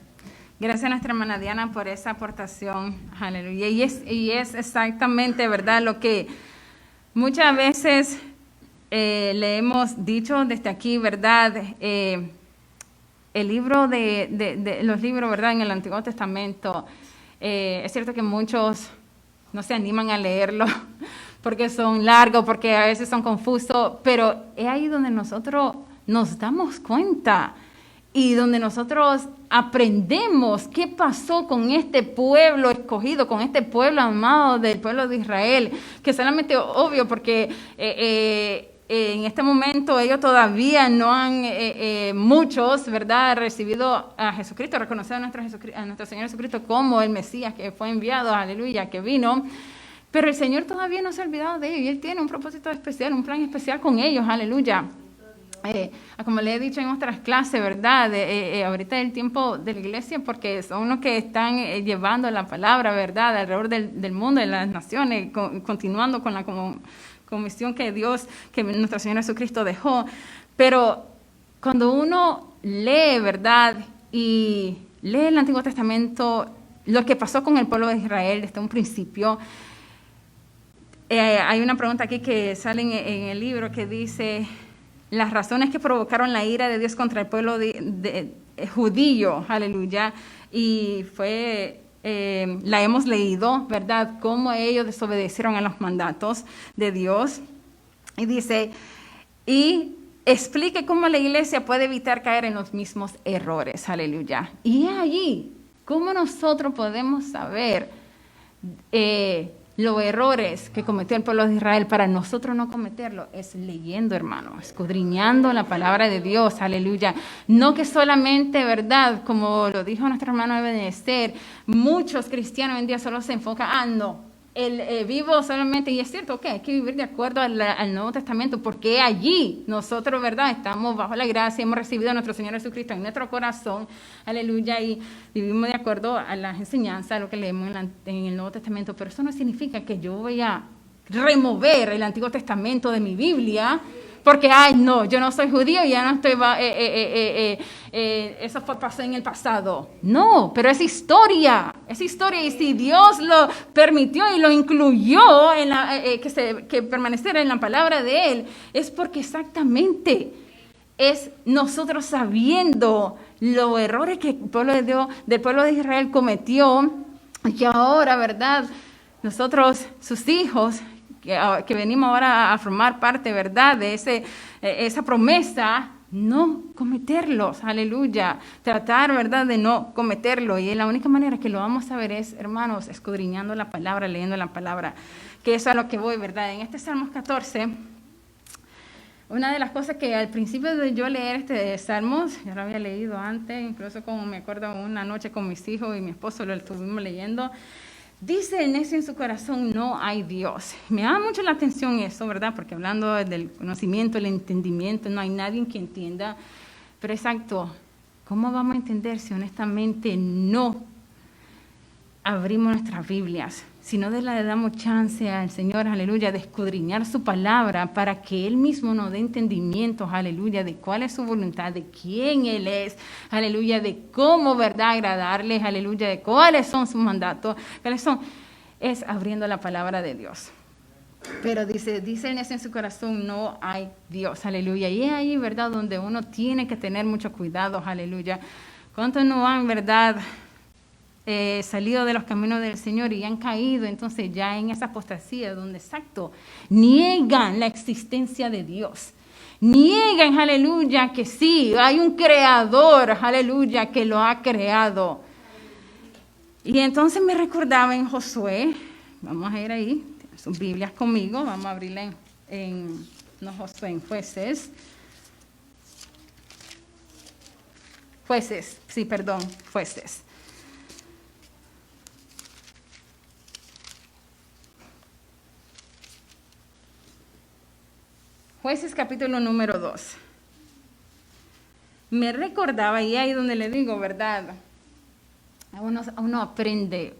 Gracias a nuestra hermana Diana por esa aportación. Aleluya. Y es exactamente, ¿verdad?, lo que muchas veces le hemos dicho desde aquí, ¿verdad? El libro los libros, ¿verdad?, en el Antiguo Testamento, es cierto que muchos no se animan a leerlo porque son largos, porque a veces son confusos, pero es ahí donde nosotros nos damos cuenta y donde nosotros aprendemos qué pasó con este pueblo escogido, con este pueblo amado del pueblo de Israel, que solamente obvio porque en este momento ellos todavía no han, muchos, ¿verdad?, recibido a Jesucristo, reconocido a nuestro Señor Jesucristo como el Mesías que fue enviado, aleluya, que vino, pero el Señor todavía no se ha olvidado de ellos y Él tiene un propósito especial, un plan especial con ellos, aleluya. Como le he dicho en otras clases, ¿verdad? Ahorita es el tiempo de la iglesia porque son los que están llevando la palabra, ¿verdad?, alrededor del mundo, de las naciones, continuando con comisión que nuestro Señor Jesucristo dejó. Pero cuando uno lee, ¿verdad? Y lee el Antiguo Testamento, lo que pasó con el pueblo de Israel desde un principio. Hay una pregunta aquí que sale en el libro que dice las razones que provocaron la ira de Dios contra el pueblo judío, aleluya, y la hemos leído, ¿verdad? Cómo ellos desobedecieron a los mandatos de Dios. Y dice, y explique cómo la iglesia puede evitar caer en los mismos errores, aleluya. Y allí, ¿cómo nosotros podemos saber los errores que cometió el pueblo de Israel para nosotros no cometerlo? Es leyendo, hermano, escudriñando la palabra de Dios, aleluya. No que solamente, ¿verdad? Como lo dijo nuestro hermano Ebenezer, muchos cristianos hoy en día solo se enfocan, no, vivo solamente, y es cierto que hay que vivir de acuerdo al Nuevo Testamento, porque allí nosotros, ¿verdad? Estamos bajo la gracia, hemos recibido a nuestro Señor Jesucristo en nuestro corazón, aleluya, y vivimos de acuerdo a las enseñanzas, a lo que leemos en el Nuevo Testamento, pero eso no significa que yo voy a remover el Antiguo Testamento de mi Biblia, porque, no, yo no soy judío y ya no estoy, eso pasó en el pasado. No, pero es historia, y si Dios lo permitió y lo incluyó que permaneciera en la palabra de Él, es porque exactamente es nosotros sabiendo los errores que el del pueblo de Israel cometió, y que ahora, ¿verdad?, nosotros, sus hijos, que venimos ahora a formar parte, ¿verdad?, de esa promesa, no cometerlos, aleluya, tratar, ¿verdad?, de no cometerlo. Y la única manera que lo vamos a ver es, hermanos, escudriñando la palabra, leyendo la palabra, que eso es a lo que voy, ¿verdad? En este Salmos 14, una de las cosas que al principio de yo leer este Salmos, ya lo había leído antes, incluso como me acuerdo una noche con mis hijos y mi esposo lo estuvimos leyendo. Dice el necio en su corazón, no hay Dios. Me llama mucho la atención eso, ¿verdad? Porque hablando del conocimiento, el entendimiento, no hay nadie que entienda. Pero exacto, ¿cómo vamos a entender si honestamente no abrimos nuestras Biblias? Si no le damos chance al Señor, aleluya, de escudriñar su palabra para que Él mismo nos dé entendimiento, aleluya, de cuál es su voluntad, de quién Él es, aleluya, de cómo, verdad, agradarles, aleluya, de cuáles son sus mandatos, cuáles son, es abriendo la palabra de Dios. Pero dice el necio en su corazón, no hay Dios, aleluya. Y es ahí, verdad, donde uno tiene que tener mucho cuidado, aleluya. ¿Cuántos no han, verdad, salido de los caminos del Señor y han caído entonces ya en esa apostasía donde, exacto, niegan la existencia de Dios? Niegan, aleluya, que sí, hay un creador, aleluya, que lo ha creado. Y entonces me recordaba en Josué, vamos a ir ahí, tienen sus Biblias conmigo, vamos a abrirla en Jueces, Jueces capítulo número 2. Me recordaba, y ahí donde le digo, ¿verdad? Uno aprende,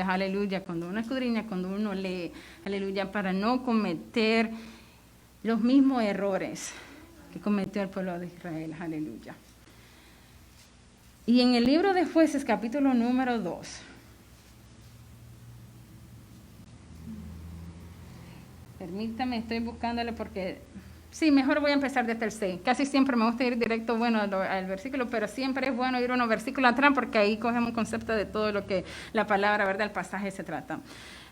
aleluya, cuando uno escudriña, cuando uno lee, aleluya, para no cometer los mismos errores que cometió el pueblo de Israel, aleluya. Y en el libro de Jueces capítulo número 2, permítame, estoy buscándole porque, sí, mejor voy a empezar desde el 6. Casi siempre me gusta ir directo, bueno, al versículo, pero siempre es bueno ir unos versículos atrás porque ahí cogemos un concepto de todo lo que la palabra, ¿verdad?, el pasaje se trata.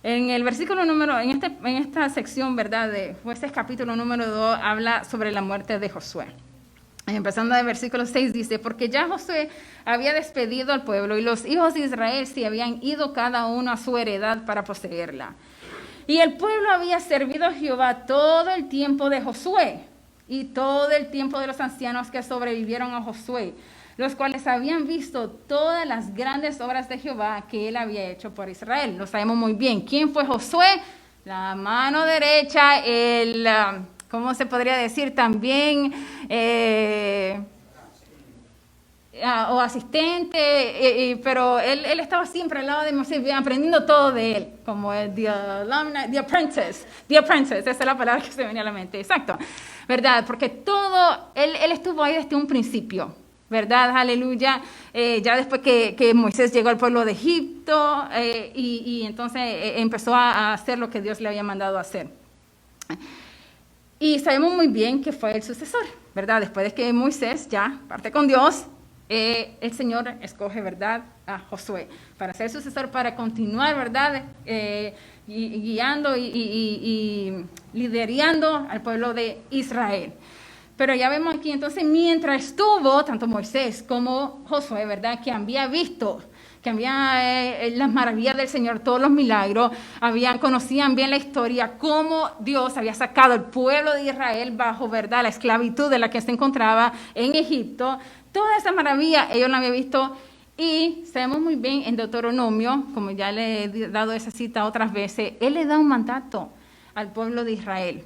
En el versículo en esta sección, ¿verdad?, de Jueces capítulo número 2, habla sobre la muerte de Josué. Empezando del versículo 6 dice, porque ya Josué había despedido al pueblo y los hijos de Israel se habían ido cada uno a su heredad para poseerla. Y el pueblo había servido a Jehová todo el tiempo de Josué y todo el tiempo de los ancianos que sobrevivieron a Josué, los cuales habían visto todas las grandes obras de Jehová que él había hecho por Israel. Lo sabemos muy bien. ¿Quién fue Josué? La mano derecha, ¿cómo se podría decir? También o asistente, pero él estaba siempre al lado de Moisés, aprendiendo todo de él, como el the apprentice, esa es la palabra que se me venía a la mente, exacto, ¿verdad? Porque todo, él estuvo ahí desde un principio, ¿verdad? Aleluya. Ya después que Moisés llegó al pueblo de Egipto y entonces empezó a hacer lo que Dios le había mandado a hacer. Y sabemos muy bien que fue el sucesor, ¿verdad? Después de que Moisés ya parte con Dios, el Señor escoge, ¿verdad?, a Josué para ser sucesor, para continuar, ¿verdad?, guiando y liderando al pueblo de Israel. Pero ya vemos aquí, entonces, mientras estuvo tanto Moisés como Josué, ¿verdad?, que había visto, que había las maravillas del Señor, todos los milagros, conocían bien la historia, cómo Dios había sacado al pueblo de Israel bajo, ¿verdad?, la esclavitud de la que se encontraba en Egipto. Toda esa maravilla ellos la habían visto y sabemos muy bien en Deuteronomio, como ya le he dado esa cita otras veces, Él le da un mandato al pueblo de Israel.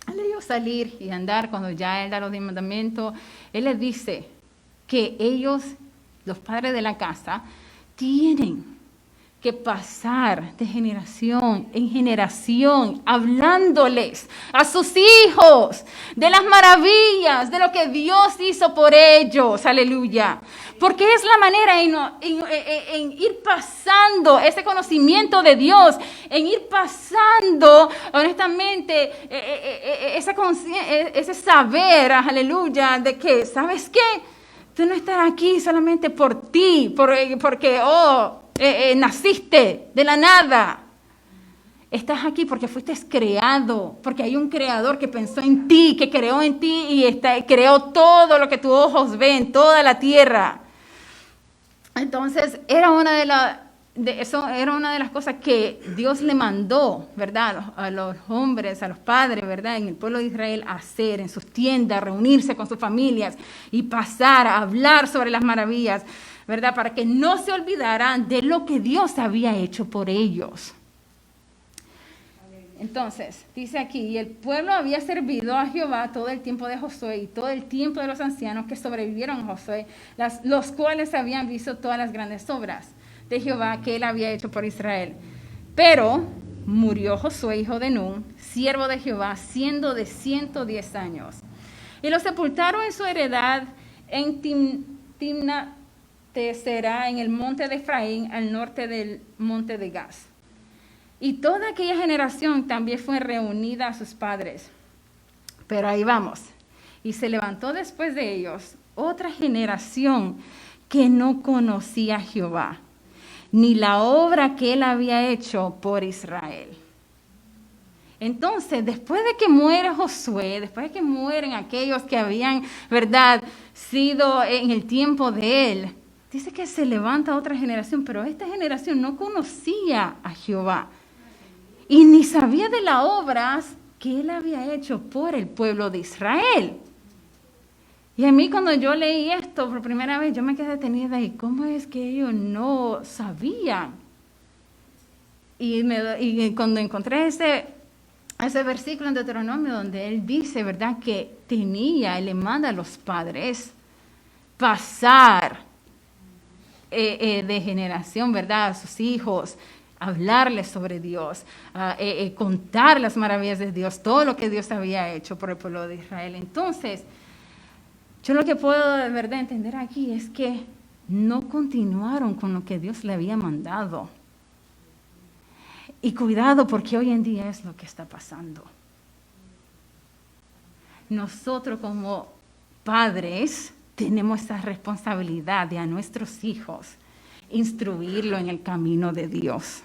Al ellos salir y andar, cuando ya Él da los 10 mandamientos, Él les dice que ellos, los padres de la casa, tienen que pasar de generación en generación, hablándoles a sus hijos de las maravillas, de lo que Dios hizo por ellos, aleluya. Porque es la manera en ir pasando ese conocimiento de Dios, en ir pasando, honestamente, ese saber, aleluya, de que, ¿sabes qué? Tú no estás aquí solamente por ti, porque naciste de la nada. Estás aquí porque fuiste creado, porque hay un creador que pensó en ti, que creó en ti y creó todo lo que tus ojos ven, toda la tierra. Entonces, era una de las cosas que Dios le mandó, ¿verdad?, a los hombres, a los padres, ¿verdad?, en el pueblo de Israel a hacer, en sus tiendas, reunirse con sus familias y pasar a hablar sobre las maravillas, ¿verdad?, para que no se olvidaran de lo que Dios había hecho por ellos. Entonces, dice aquí, y el pueblo había servido a Jehová todo el tiempo de Josué y todo el tiempo de los ancianos que sobrevivieron a Josué, los cuales habían visto todas las grandes obras de Jehová que él había hecho por Israel. Pero murió Josué, hijo de Nun, siervo de Jehová, siendo de 110 años. Y lo sepultaron en su heredad en Timnat-Será, en el monte de Efraín, al norte del monte de Gaz. Y toda aquella generación también fue reunida a sus padres. Pero ahí vamos. Y se levantó después de ellos otra generación que no conocía a Jehová, ni la obra que él había hecho por Israel. Entonces, después de que muere Josué, después de que mueren aquellos que habían, ¿verdad?, sido en el tiempo de él, dice que se levanta otra generación, pero esta generación no conocía a Jehová y ni sabía de las obras que él había hecho por el pueblo de Israel. Y a mí cuando yo leí esto por primera vez, yo me quedé detenida y ¿cómo es que ellos no sabían? Y cuando encontré ese versículo en Deuteronomio donde él dice, ¿verdad?, que él le manda a los padres pasar de generación, ¿verdad?, a sus hijos, hablarles sobre Dios, contar las maravillas de Dios, todo lo que Dios había hecho por el pueblo de Israel. Entonces, yo lo que puedo de verdad entender aquí es que no continuaron con lo que Dios le había mandado. Y cuidado, porque hoy en día es lo que está pasando. Nosotros como padres tenemos esa responsabilidad de a nuestros hijos instruirlo en el camino de Dios.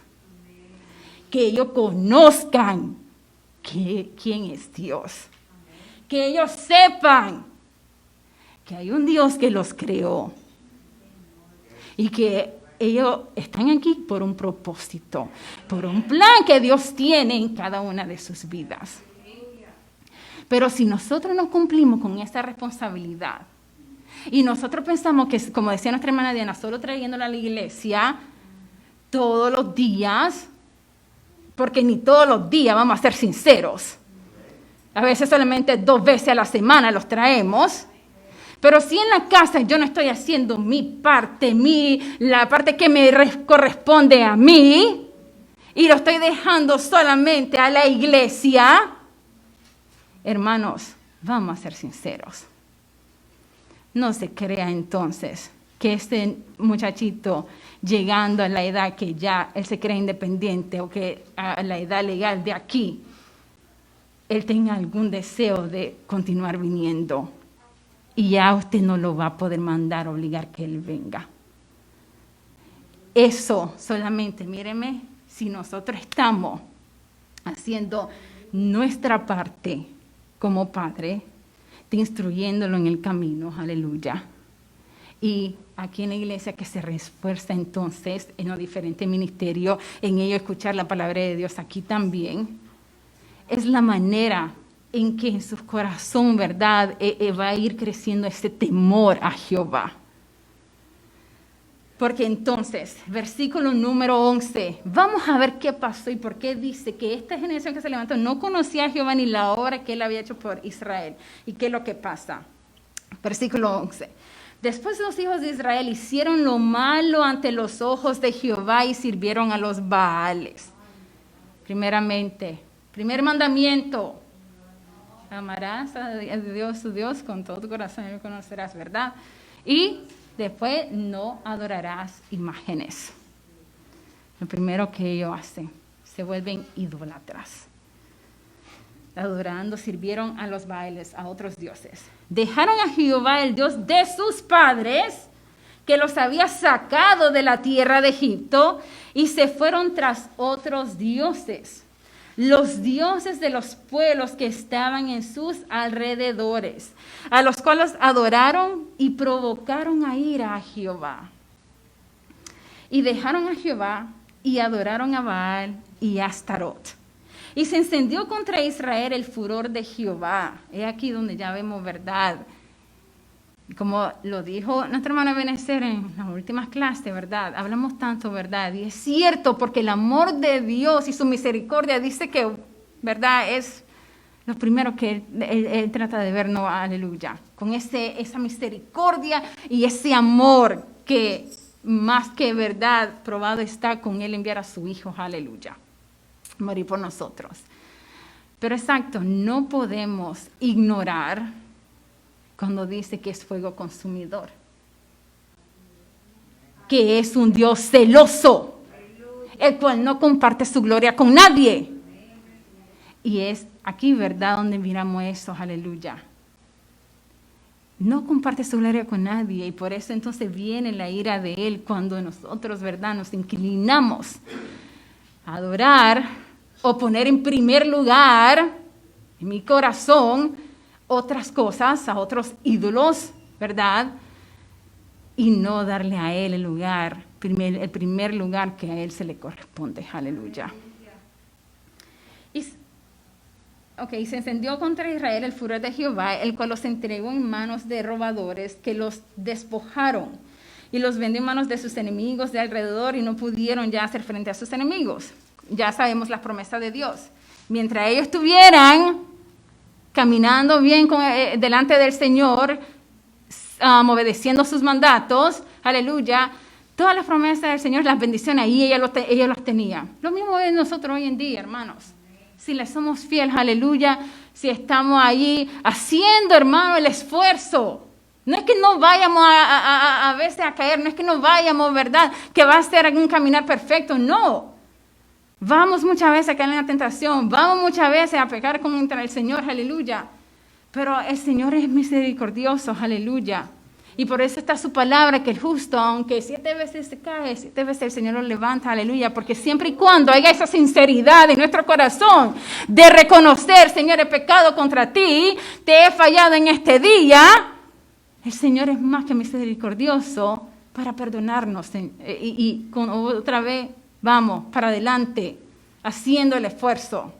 Que ellos conozcan quién es Dios. Que ellos sepan que hay un Dios que los creó y que ellos están aquí por un propósito, por un plan que Dios tiene en cada una de sus vidas. Pero si nosotros no cumplimos con esta responsabilidad y nosotros pensamos que, como decía nuestra hermana Diana, solo trayéndola a la iglesia todos los días, porque ni todos los días, vamos a ser sinceros, a veces solamente 2 veces a la semana los traemos. Pero si en la casa yo no estoy haciendo mi parte, la parte que me corresponde a mí, y lo estoy dejando solamente a la iglesia, hermanos, vamos a ser sinceros. No se crea entonces que este muchachito, llegando a la edad que ya él se cree independiente o que a la edad legal de aquí, él tenga algún deseo de continuar viniendo. Y ya usted no lo va a poder mandar, obligar que él venga. Eso solamente, míreme, si nosotros estamos haciendo nuestra parte como padre, instruyéndolo en el camino, aleluya. Y aquí en la iglesia que se refuerza entonces en los diferentes ministerios, en ello escuchar la palabra de Dios aquí también, es la manera en que en su corazón, ¿verdad?, va a ir creciendo ese temor a Jehová. Porque entonces, versículo número 11, vamos a ver qué pasó y por qué dice que esta generación que se levantó no conocía a Jehová ni la obra que él había hecho por Israel. ¿Y qué es lo que pasa? Versículo 11. Después los hijos de Israel hicieron lo malo ante los ojos de Jehová y sirvieron a los Baales. Primeramente, primer mandamiento, amarás a Dios tu Dios con todo tu corazón y lo conocerás, ¿verdad? Y después no adorarás imágenes. Lo primero que ellos hacen, se vuelven idólatras. Adorando, sirvieron a los bailes, a otros dioses. Dejaron a Jehová, el Dios de sus padres, que los había sacado de la tierra de Egipto, y se fueron tras otros dioses, los dioses de los pueblos que estaban en sus alrededores, a los cuales adoraron y provocaron a ira a Jehová. Y dejaron a Jehová y adoraron a Baal y a Astarot. Y se encendió contra Israel el furor de Jehová. Es aquí donde ya vemos verdad. Como lo dijo nuestra hermana Benecer en las últimas clases, ¿verdad? Hablamos tanto, ¿verdad? Y es cierto, porque el amor de Dios y su misericordia dice que, ¿verdad? Es lo primero que él trata de vernos, aleluya. Con esa misericordia y ese amor que más que verdad probado está con él enviar a su Hijo, aleluya. Morir por nosotros. Pero exacto, no podemos ignorar cuando dice que es fuego consumidor, que es un Dios celoso, el cual no comparte su gloria con nadie. Y es aquí, ¿verdad?, donde miramos eso, aleluya. No comparte su gloria con nadie, y por eso entonces viene la ira de él cuando nosotros, ¿verdad?, nos inclinamos a adorar o poner en primer lugar en mi corazón otras cosas, a otros ídolos, ¿verdad? Y no darle a él el lugar, el primer lugar que a él se le corresponde. Aleluya. Y se encendió contra Israel el furor de Jehová, el cual los entregó en manos de robadores que los despojaron y los vendió en manos de sus enemigos de alrededor y no pudieron ya hacer frente a sus enemigos. Ya sabemos la promesa de Dios. Mientras ellos estuvieran caminando bien delante del Señor, obedeciendo sus mandatos, aleluya, todas las promesas del Señor, las bendiciones, ahí ellos las tenían. Lo mismo es nosotros hoy en día, hermanos. Si le somos fieles, aleluya, si estamos ahí haciendo, hermano, el esfuerzo. No es que no vayamos a veces a caer, no es que no vayamos, ¿verdad?, que va a ser un caminar perfecto, no. Vamos muchas veces a caer en la tentación, vamos muchas veces a pecar contra el Señor, aleluya. Pero el Señor es misericordioso, aleluya. Y por eso está su palabra, que el justo, aunque 7 veces se cae, 7 veces el Señor lo levanta, aleluya. Porque siempre y cuando haya esa sinceridad en nuestro corazón de reconocer, Señor, he pecado contra ti, te he fallado en este día, el Señor es más que misericordioso para perdonarnos. Y otra vez, vamos, para adelante, haciendo el esfuerzo.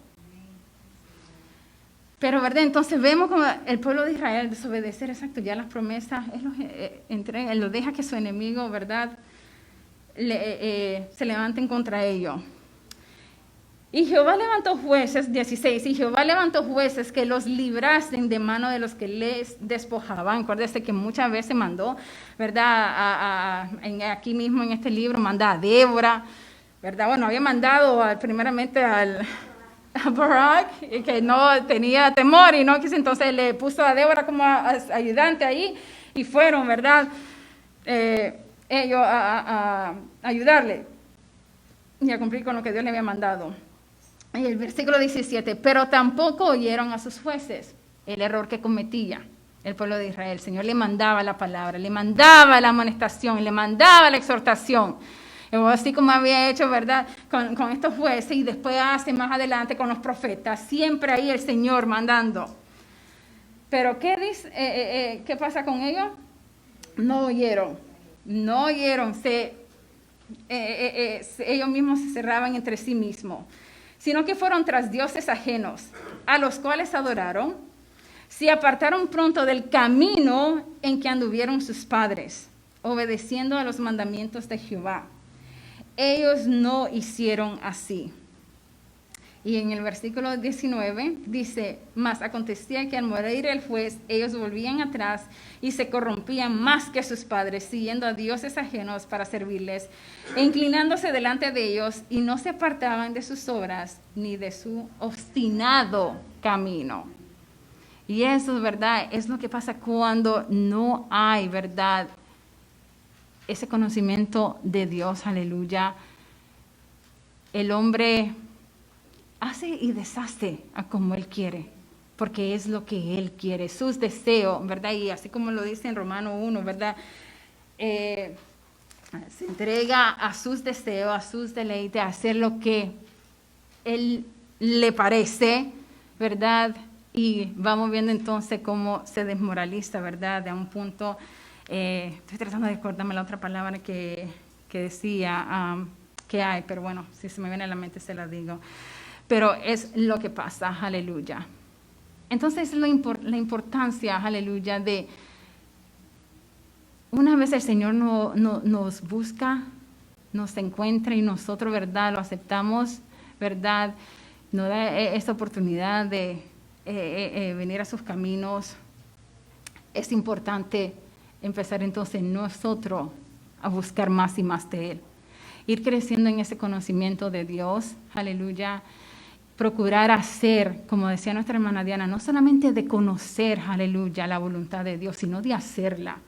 Pero, ¿verdad? Entonces vemos como el pueblo de Israel desobedecer, exacto, ya las promesas, él lo deja que su enemigo, ¿verdad?, se levanten contra ellos. Y Jehová levantó jueces, 16, y Jehová levantó jueces que los librasen de mano de los que les despojaban. Acuérdese que muchas veces mandó, ¿verdad? Aquí mismo en este libro manda a Débora, ¿verdad? Bueno, había mandado primeramente a Barak, que no tenía temor y no quiso, entonces le puso a Débora como ayudante ahí y fueron, ¿verdad? Ellos a ayudarle y a cumplir con lo que Dios le había mandado. Y el versículo 17, pero tampoco oyeron a sus jueces el error que cometía el pueblo de Israel. El Señor le mandaba la palabra, le mandaba la amonestación, le mandaba la exhortación. Así como había hecho, ¿verdad?, con estos jueces, y después hace más adelante con los profetas, siempre ahí el Señor mandando. Pero ¿qué dice? ¿Qué pasa con ellos? No oyeron, ellos mismos se cerraban entre sí mismos, sino que fueron tras dioses ajenos, a los cuales adoraron, se apartaron pronto del camino en que anduvieron sus padres, obedeciendo a los mandamientos de Jehová. Ellos no hicieron así. Y en el versículo 19 dice, mas acontecía que al morir el juez, ellos volvían atrás y se corrompían más que sus padres, siguiendo a dioses ajenos para servirles, e inclinándose delante de ellos, y no se apartaban de sus obras ni de su obstinado camino. Y eso, ¿verdad?, es lo que pasa cuando no hay, ¿verdad?, ese conocimiento de Dios, aleluya. El hombre hace y deshace a como Él quiere, porque es lo que Él quiere, sus deseos, ¿verdad? Y así como lo dice en Romano 1, ¿verdad? Se entrega a sus deseos, a sus deleites, a hacer lo que Él le parece, ¿verdad? Y vamos viendo entonces cómo se desmoraliza, ¿verdad? De un punto, estoy tratando de acordarme la otra palabra que decía, que hay, pero bueno, si se me viene a la mente se la digo. Pero es lo que pasa, aleluya. Entonces la importancia, aleluya, de una vez el Señor nos busca, nos encuentra y nosotros, ¿verdad?, lo aceptamos, ¿verdad?, nos da esta oportunidad de venir a sus caminos. Es importante empezar entonces nosotros a buscar más y más de Él. Ir creciendo en ese conocimiento de Dios, aleluya. Procurar hacer, como decía nuestra hermana Diana, no solamente de conocer, aleluya, la voluntad de Dios, sino de hacerla.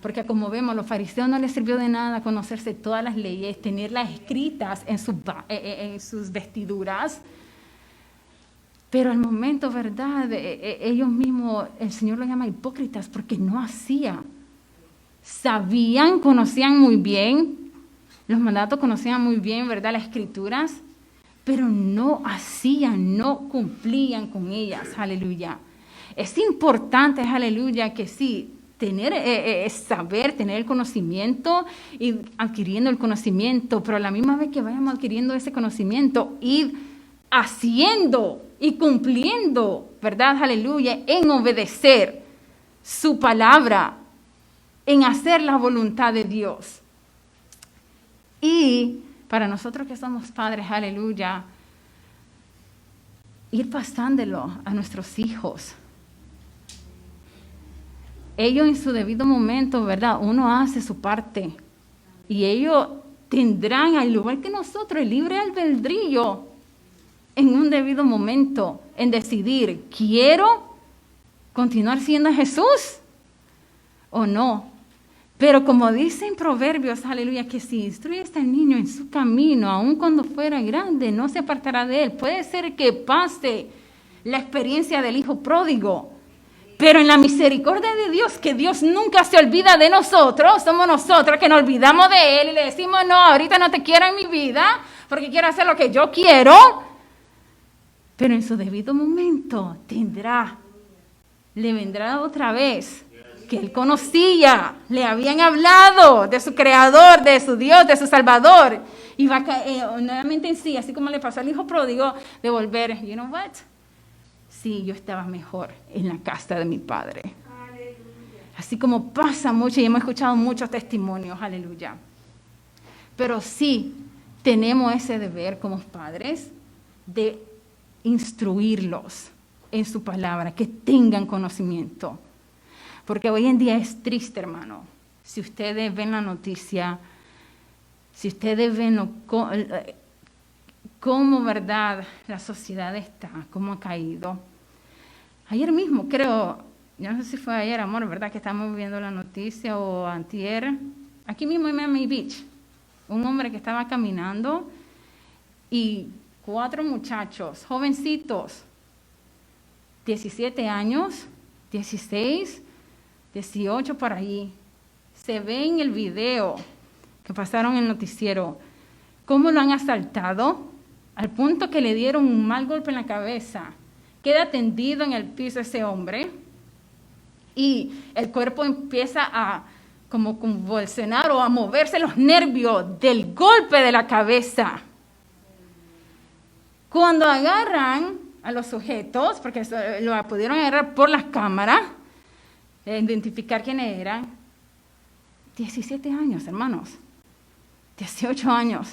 Porque como vemos, a los fariseos no les sirvió de nada conocerse todas las leyes, tenerlas escritas en sus vestiduras. Pero al momento, ¿verdad?, ellos mismos, el Señor los llama hipócritas porque no hacían. Sabían, conocían muy bien, los mandatos conocían muy bien, ¿verdad?, las escrituras, pero no hacían, no cumplían con ellas, aleluya. Es importante, aleluya, que sí, tener saber, tener el conocimiento, y adquiriendo el conocimiento, pero a la misma vez que vayamos adquiriendo ese conocimiento, ir haciendo y cumpliendo, ¿verdad?, aleluya, en obedecer su palabra, en hacer la voluntad de Dios. Y para nosotros que somos padres, aleluya, ir pasándolo a nuestros hijos. Ellos en su debido momento, ¿verdad?, uno hace su parte. Y ellos tendrán, al igual que nosotros, el libre albedrío en un debido momento en decidir, ¿quiero continuar siendo Jesús o no? Pero como dice en Proverbios, aleluya, que si instruye al niño en su camino, aun cuando fuera grande, no se apartará de él. Puede ser que pase la experiencia del hijo pródigo, pero en la misericordia de Dios, que Dios nunca se olvida de nosotros, somos nosotros que nos olvidamos de Él y le decimos, no, ahorita no te quiero en mi vida, porque quiero hacer lo que yo quiero, pero en su debido momento le vendrá otra vez, que Él conocía, le habían hablado de su Creador, de su Dios, de su Salvador, y va a caer nuevamente en sí, así como le pasó al hijo pródigo, de volver, you know what? Sí, yo estaba mejor en la casa de mi padre. Aleluya. Así como pasa mucho, y hemos escuchado muchos testimonios, aleluya. Pero sí, tenemos ese deber como padres de instruirlos en su palabra, que tengan conocimiento. Porque hoy en día es triste, hermano. Si ustedes ven la noticia, si ustedes ven cómo, verdad, la sociedad está, cómo ha caído. Ayer mismo, creo, yo no sé si fue ayer, amor, verdad, que estamos viendo la noticia o antier, aquí mismo en Miami Beach, un hombre que estaba caminando y 4 muchachos, jovencitos, 17 años, 16, 18 por ahí. Se ve en el video que pasaron en el noticiero cómo lo han asaltado al punto que le dieron un mal golpe en la cabeza. Queda tendido en el piso ese hombre y el cuerpo empieza a como convulsionar o a moverse los nervios del golpe de la cabeza. Cuando agarran a los sujetos, porque lo pudieron agarrar por las cámaras, identificar quiénes eran, 17 años, hermanos, 18 años,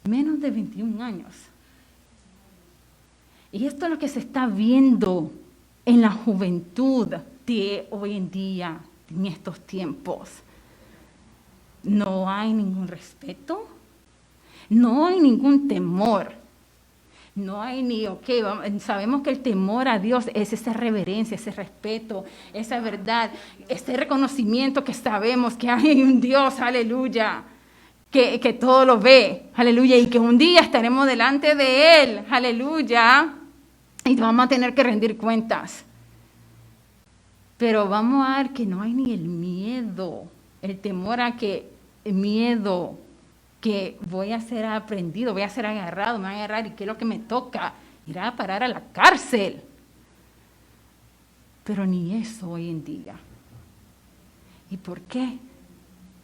menos de 21 años. Y esto es lo que se está viendo en la juventud de hoy en día, en estos tiempos. No hay ningún respeto, no hay ningún temor, no hay ni, sabemos que el temor a Dios es esa reverencia, ese respeto, esa verdad, ese reconocimiento que sabemos que hay un Dios, aleluya, que todo lo ve, aleluya, y que un día estaremos delante de Él, aleluya, y vamos a tener que rendir cuentas. Pero vamos a ver que no hay ni el miedo, el temor a que, el miedo que voy a ser aprendido, voy a ser agarrado, me van a agarrar y qué es lo que me toca, ir a parar a la cárcel. Pero ni eso hoy en día. ¿Y por qué?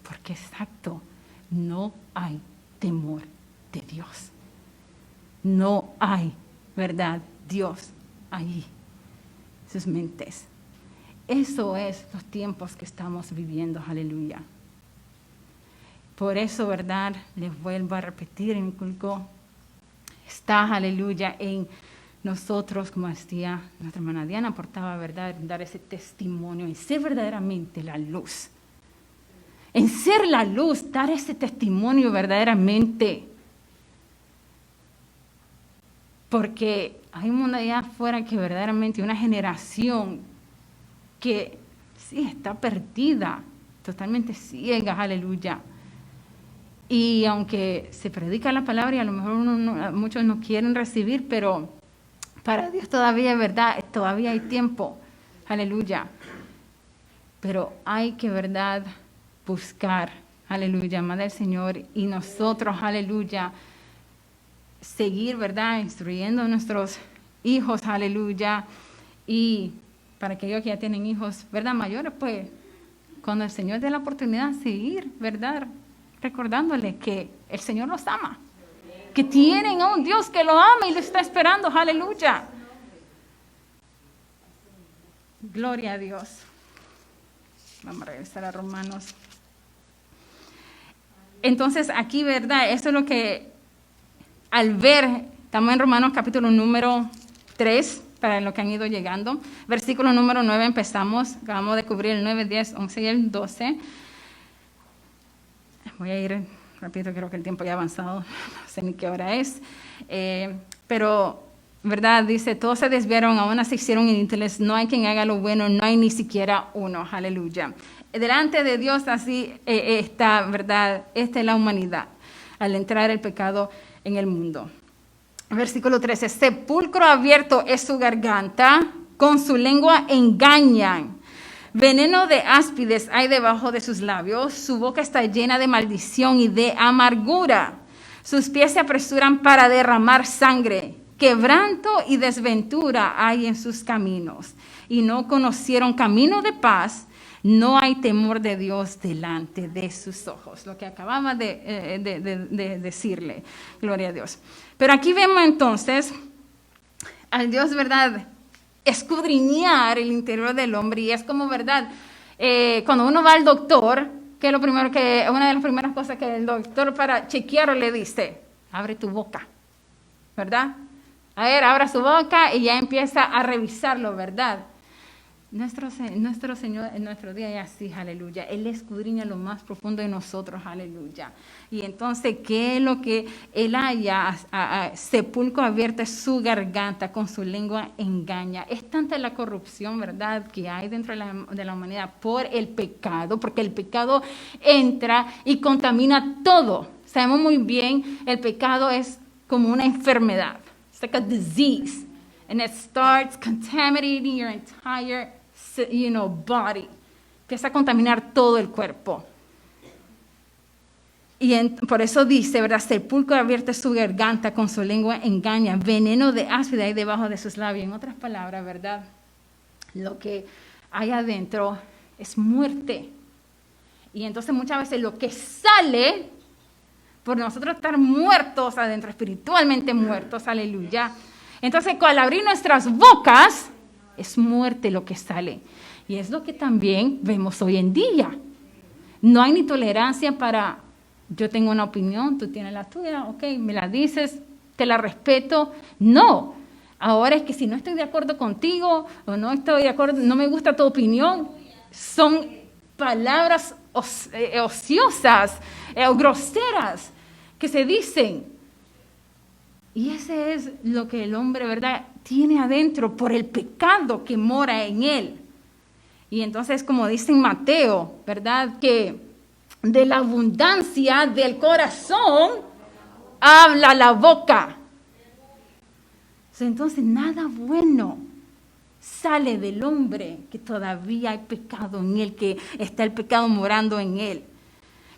Porque exacto, no hay temor de Dios. No hay, ¿verdad? Dios ahí, sus mentes. Eso es los tiempos que estamos viviendo, aleluya. Por eso, ¿verdad? Les vuelvo a repetir, en culto está, aleluya, en nosotros, como decía nuestra hermana Diana, aportaba, ¿verdad?, dar ese testimonio, en ser verdaderamente la luz. En ser la luz, dar ese testimonio verdaderamente. Porque hay un mundo allá afuera que verdaderamente, una generación que sí está perdida, totalmente ciega, aleluya. Y aunque se predica la palabra y a lo mejor muchos no quieren recibir, pero para Dios todavía es verdad, todavía hay tiempo, aleluya. Pero hay que, verdad, buscar, aleluya, amar al Señor y nosotros, aleluya, seguir, verdad, instruyendo a nuestros hijos, aleluya, y para aquellos que ya tienen hijos, verdad, mayores, pues, cuando el Señor dé la oportunidad, seguir, verdad, recordándole que el Señor los ama, que tienen a un Dios que lo ama y lo está esperando, aleluya. Gloria a Dios. Vamos a regresar a Romanos. Entonces, aquí, ¿verdad? Esto es lo que, al ver, estamos en Romanos capítulo número 3, para los que han ido llegando. Versículo número 9 empezamos, acabamos de cubrir el 9, 10, 11 y el 12. Voy a ir rápido, creo que el tiempo ya ha avanzado, no sé ni qué hora es. Pero, ¿verdad? Dice, todos se desviaron, aún se hicieron inútiles, no hay quien haga lo bueno, no hay ni siquiera uno, aleluya. Delante de Dios así está, ¿verdad? Esta es la humanidad, al entrar el pecado en el mundo. Versículo 13, sepulcro abierto es su garganta, con su lengua engañan. Veneno de áspides hay debajo de sus labios, su boca está llena de maldición y de amargura. Sus pies se apresuran para derramar sangre. Quebranto y desventura hay en sus caminos. Y no conocieron camino de paz, no hay temor de Dios delante de sus ojos. Lo que acababa de decirle, gloria a Dios. Pero aquí vemos entonces al Dios, ¿verdad?, escudriñar el interior del hombre, y es como, verdad, cuando uno va al doctor, una de las primeras cosas que el doctor para chequearlo le dice, abre tu boca, ¿verdad? A ver, abra su boca y ya empieza a revisarlo, ¿verdad? Nuestro Señor en nuestro día es así, aleluya. Él escudriña lo más profundo de nosotros, aleluya. Y entonces, ¿qué es lo que Él haya? Sepulcro abierto es su garganta, con su lengua engaña. Es tanta la corrupción, ¿verdad?, que hay dentro de la humanidad por el pecado, porque el pecado entra y contamina todo. Sabemos muy bien, el pecado es como una enfermedad. It's like a disease. And it starts contaminating your entire body. Empieza a contaminar todo el cuerpo. Y por eso dice, ¿verdad? Sepulcro abierto su garganta, con su lengua engaña, veneno de áspida hay debajo de sus labios. En otras palabras, ¿verdad? Lo que hay adentro es muerte. Y entonces muchas veces lo que sale, por nosotros estar muertos adentro, espiritualmente muertos, aleluya. Entonces, al abrir nuestras bocas, es muerte lo que sale. Y es lo que también vemos hoy en día. No hay ni tolerancia para, yo tengo una opinión, tú tienes la tuya, ok, me la dices, te la respeto. No, ahora es que si no estoy de acuerdo contigo o no estoy de acuerdo, no me gusta tu opinión, son palabras ociosas o groseras que se dicen. Y ese es lo que el hombre, ¿verdad?, tiene adentro por el pecado que mora en él. Y entonces, como dice en Mateo, ¿verdad?, que de la abundancia del corazón habla la boca. Entonces, nada bueno sale del hombre, que todavía hay pecado en él, que está el pecado morando en él.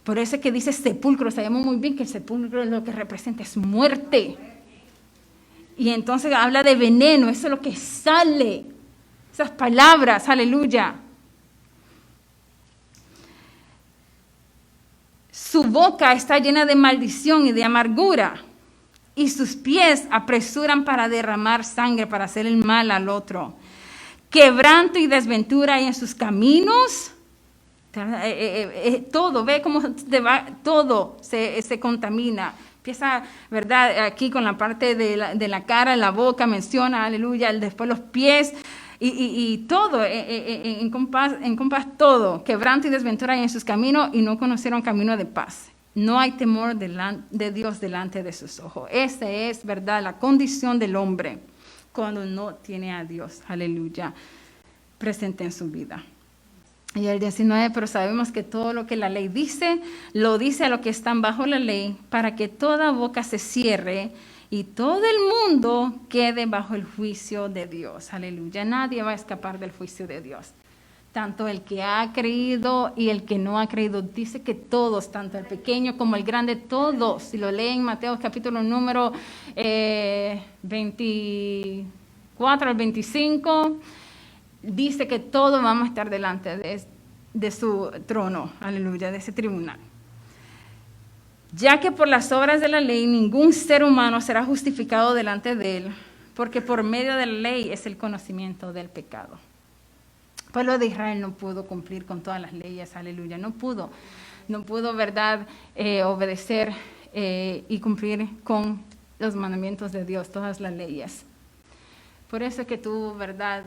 Por eso es que dice sepulcro. Sabemos muy bien que el sepulcro lo que representa es muerte. Y entonces habla de veneno, eso es lo que sale, esas palabras, aleluya. Su boca está llena de maldición y de amargura, y sus pies apresuran para derramar sangre, para hacer el mal al otro. Quebranto y desventura hay en sus caminos. Todo, ve cómo todo se contamina. Empieza, ¿verdad?, aquí con la parte de la cara, la boca, menciona, aleluya, después los pies y todo, en compás todo. Quebranto y desventura hay en sus caminos y no conocieron camino de paz. No hay temor de Dios delante de sus ojos. Esa es, ¿verdad?, la condición del hombre cuando no tiene a Dios, aleluya, presente en su vida. Y el 19, pero sabemos que todo lo que la ley dice, lo dice a los que están bajo la ley, para que toda boca se cierre y todo el mundo quede bajo el juicio de Dios. Aleluya, nadie va a escapar del juicio de Dios. Tanto el que ha creído y el que no ha creído. Dice que todos, tanto el pequeño como el grande, todos. Si lo leen en Mateo capítulo número 24 al 25, dice que todos vamos a estar delante de su trono, aleluya, de ese tribunal. Ya que por las obras de la ley ningún ser humano será justificado delante de él, porque por medio de la ley es el conocimiento del pecado. El pueblo de Israel no pudo cumplir con todas las leyes, aleluya, no pudo, ¿verdad?, obedecer y cumplir con los mandamientos de Dios, todas las leyes. Por eso es que tuvo, ¿verdad?,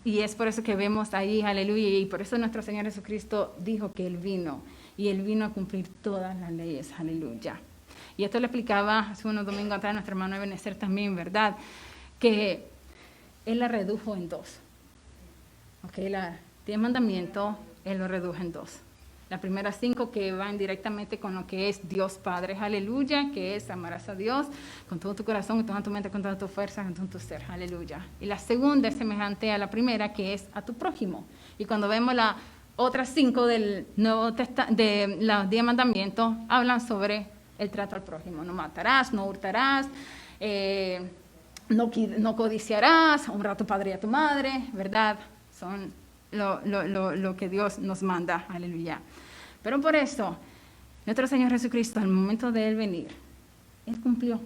y es por eso que vemos ahí, aleluya, y por eso nuestro Señor Jesucristo dijo que Él vino, y Él vino a cumplir todas las leyes, aleluya. Y esto lo explicaba hace unos domingos atrás nuestro hermano Ebenezer también, ¿verdad?, que Él la redujo en dos. Okay, los 10 mandamientos, Él lo redujo en dos. Las primeras 5 que van directamente con lo que es Dios Padre, aleluya, que es amarás a Dios con todo tu corazón, con toda tu mente, con toda tu fuerza, con todo tu ser, aleluya. Y la segunda es semejante a la primera, que es a tu prójimo. Y cuando vemos las otras 5 del Nuevo de los 10 mandamientos, hablan sobre el trato al prójimo. No matarás, no hurtarás, no codiciarás, honra a tu padre y a tu madre, ¿verdad? Son lo que Dios nos manda, aleluya. Pero por eso, nuestro Señor Jesucristo, al momento de Él venir, Él cumplió.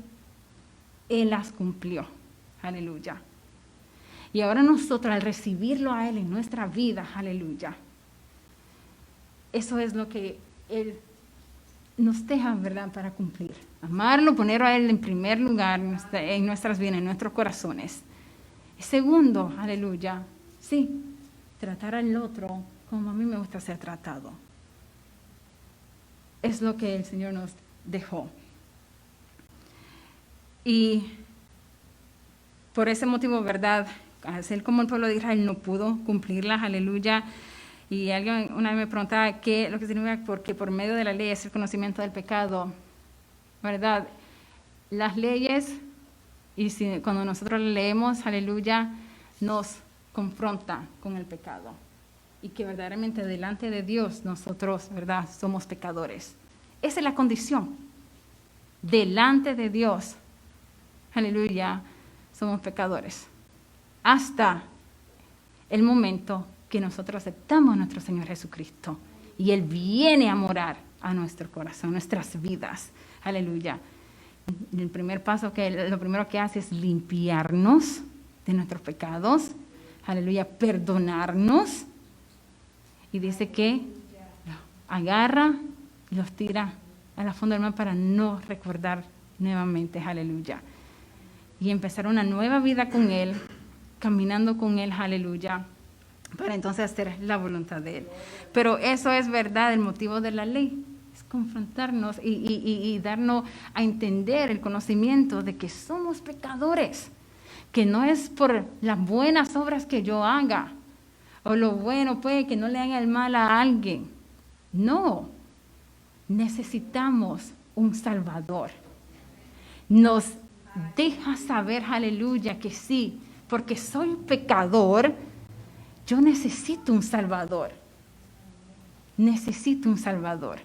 Él las cumplió, aleluya. Y ahora nosotros, al recibirlo a Él en nuestra vida, aleluya, eso es lo que Él nos deja, ¿verdad?, para cumplir. Amarlo, ponerlo a Él en primer lugar en nuestras vidas, en nuestros corazones. Y segundo, aleluya, sí, tratar al otro como a mí me gusta ser tratado. Es lo que el Señor nos dejó. Y por ese motivo, ¿verdad? Hacer como el pueblo de Israel no pudo cumplirlas, aleluya. Y alguien una vez me preguntaba qué lo que significa, porque por medio de la ley es el conocimiento del pecado, ¿verdad? Las leyes, y cuando nosotros leemos, aleluya, nos confronta con el pecado. Y que verdaderamente delante de Dios nosotros, ¿verdad?, somos pecadores. Esa es la condición. Delante de Dios, aleluya, somos pecadores. Hasta el momento que nosotros aceptamos a nuestro Señor Jesucristo y Él viene a morar a nuestro corazón, nuestras vidas. Aleluya. El primer paso, lo primero que hace es limpiarnos de nuestros pecados. Aleluya, perdonarnos. Y dice que agarra y los tira a la fondo del mar para no recordar nuevamente. Aleluya. Y empezar una nueva vida con Él, caminando con Él, aleluya, para entonces hacer la voluntad de Él. Pero eso es verdad, el motivo de la ley, es confrontarnos y darnos a entender el conocimiento de que somos pecadores, que no es por las buenas obras que yo haga, o lo bueno, pues, que no le haga el mal a alguien. No, necesitamos un Salvador. Nos deja saber, aleluya, que sí, porque soy pecador, yo necesito un Salvador. Necesito un Salvador.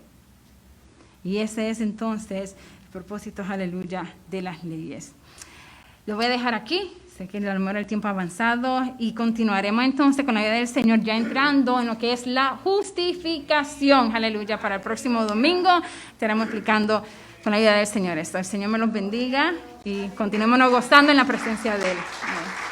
Y ese es entonces el propósito, aleluya, de las leyes. Lo voy a dejar aquí. Sé que a lo mejor el tiempo ha avanzado y continuaremos entonces con la ayuda del Señor ya entrando en lo que es la justificación. Aleluya. Para el próximo domingo estaremos explicando con la ayuda del Señor esto. El Señor me los bendiga y continuemos gozando en la presencia de Él. Amén.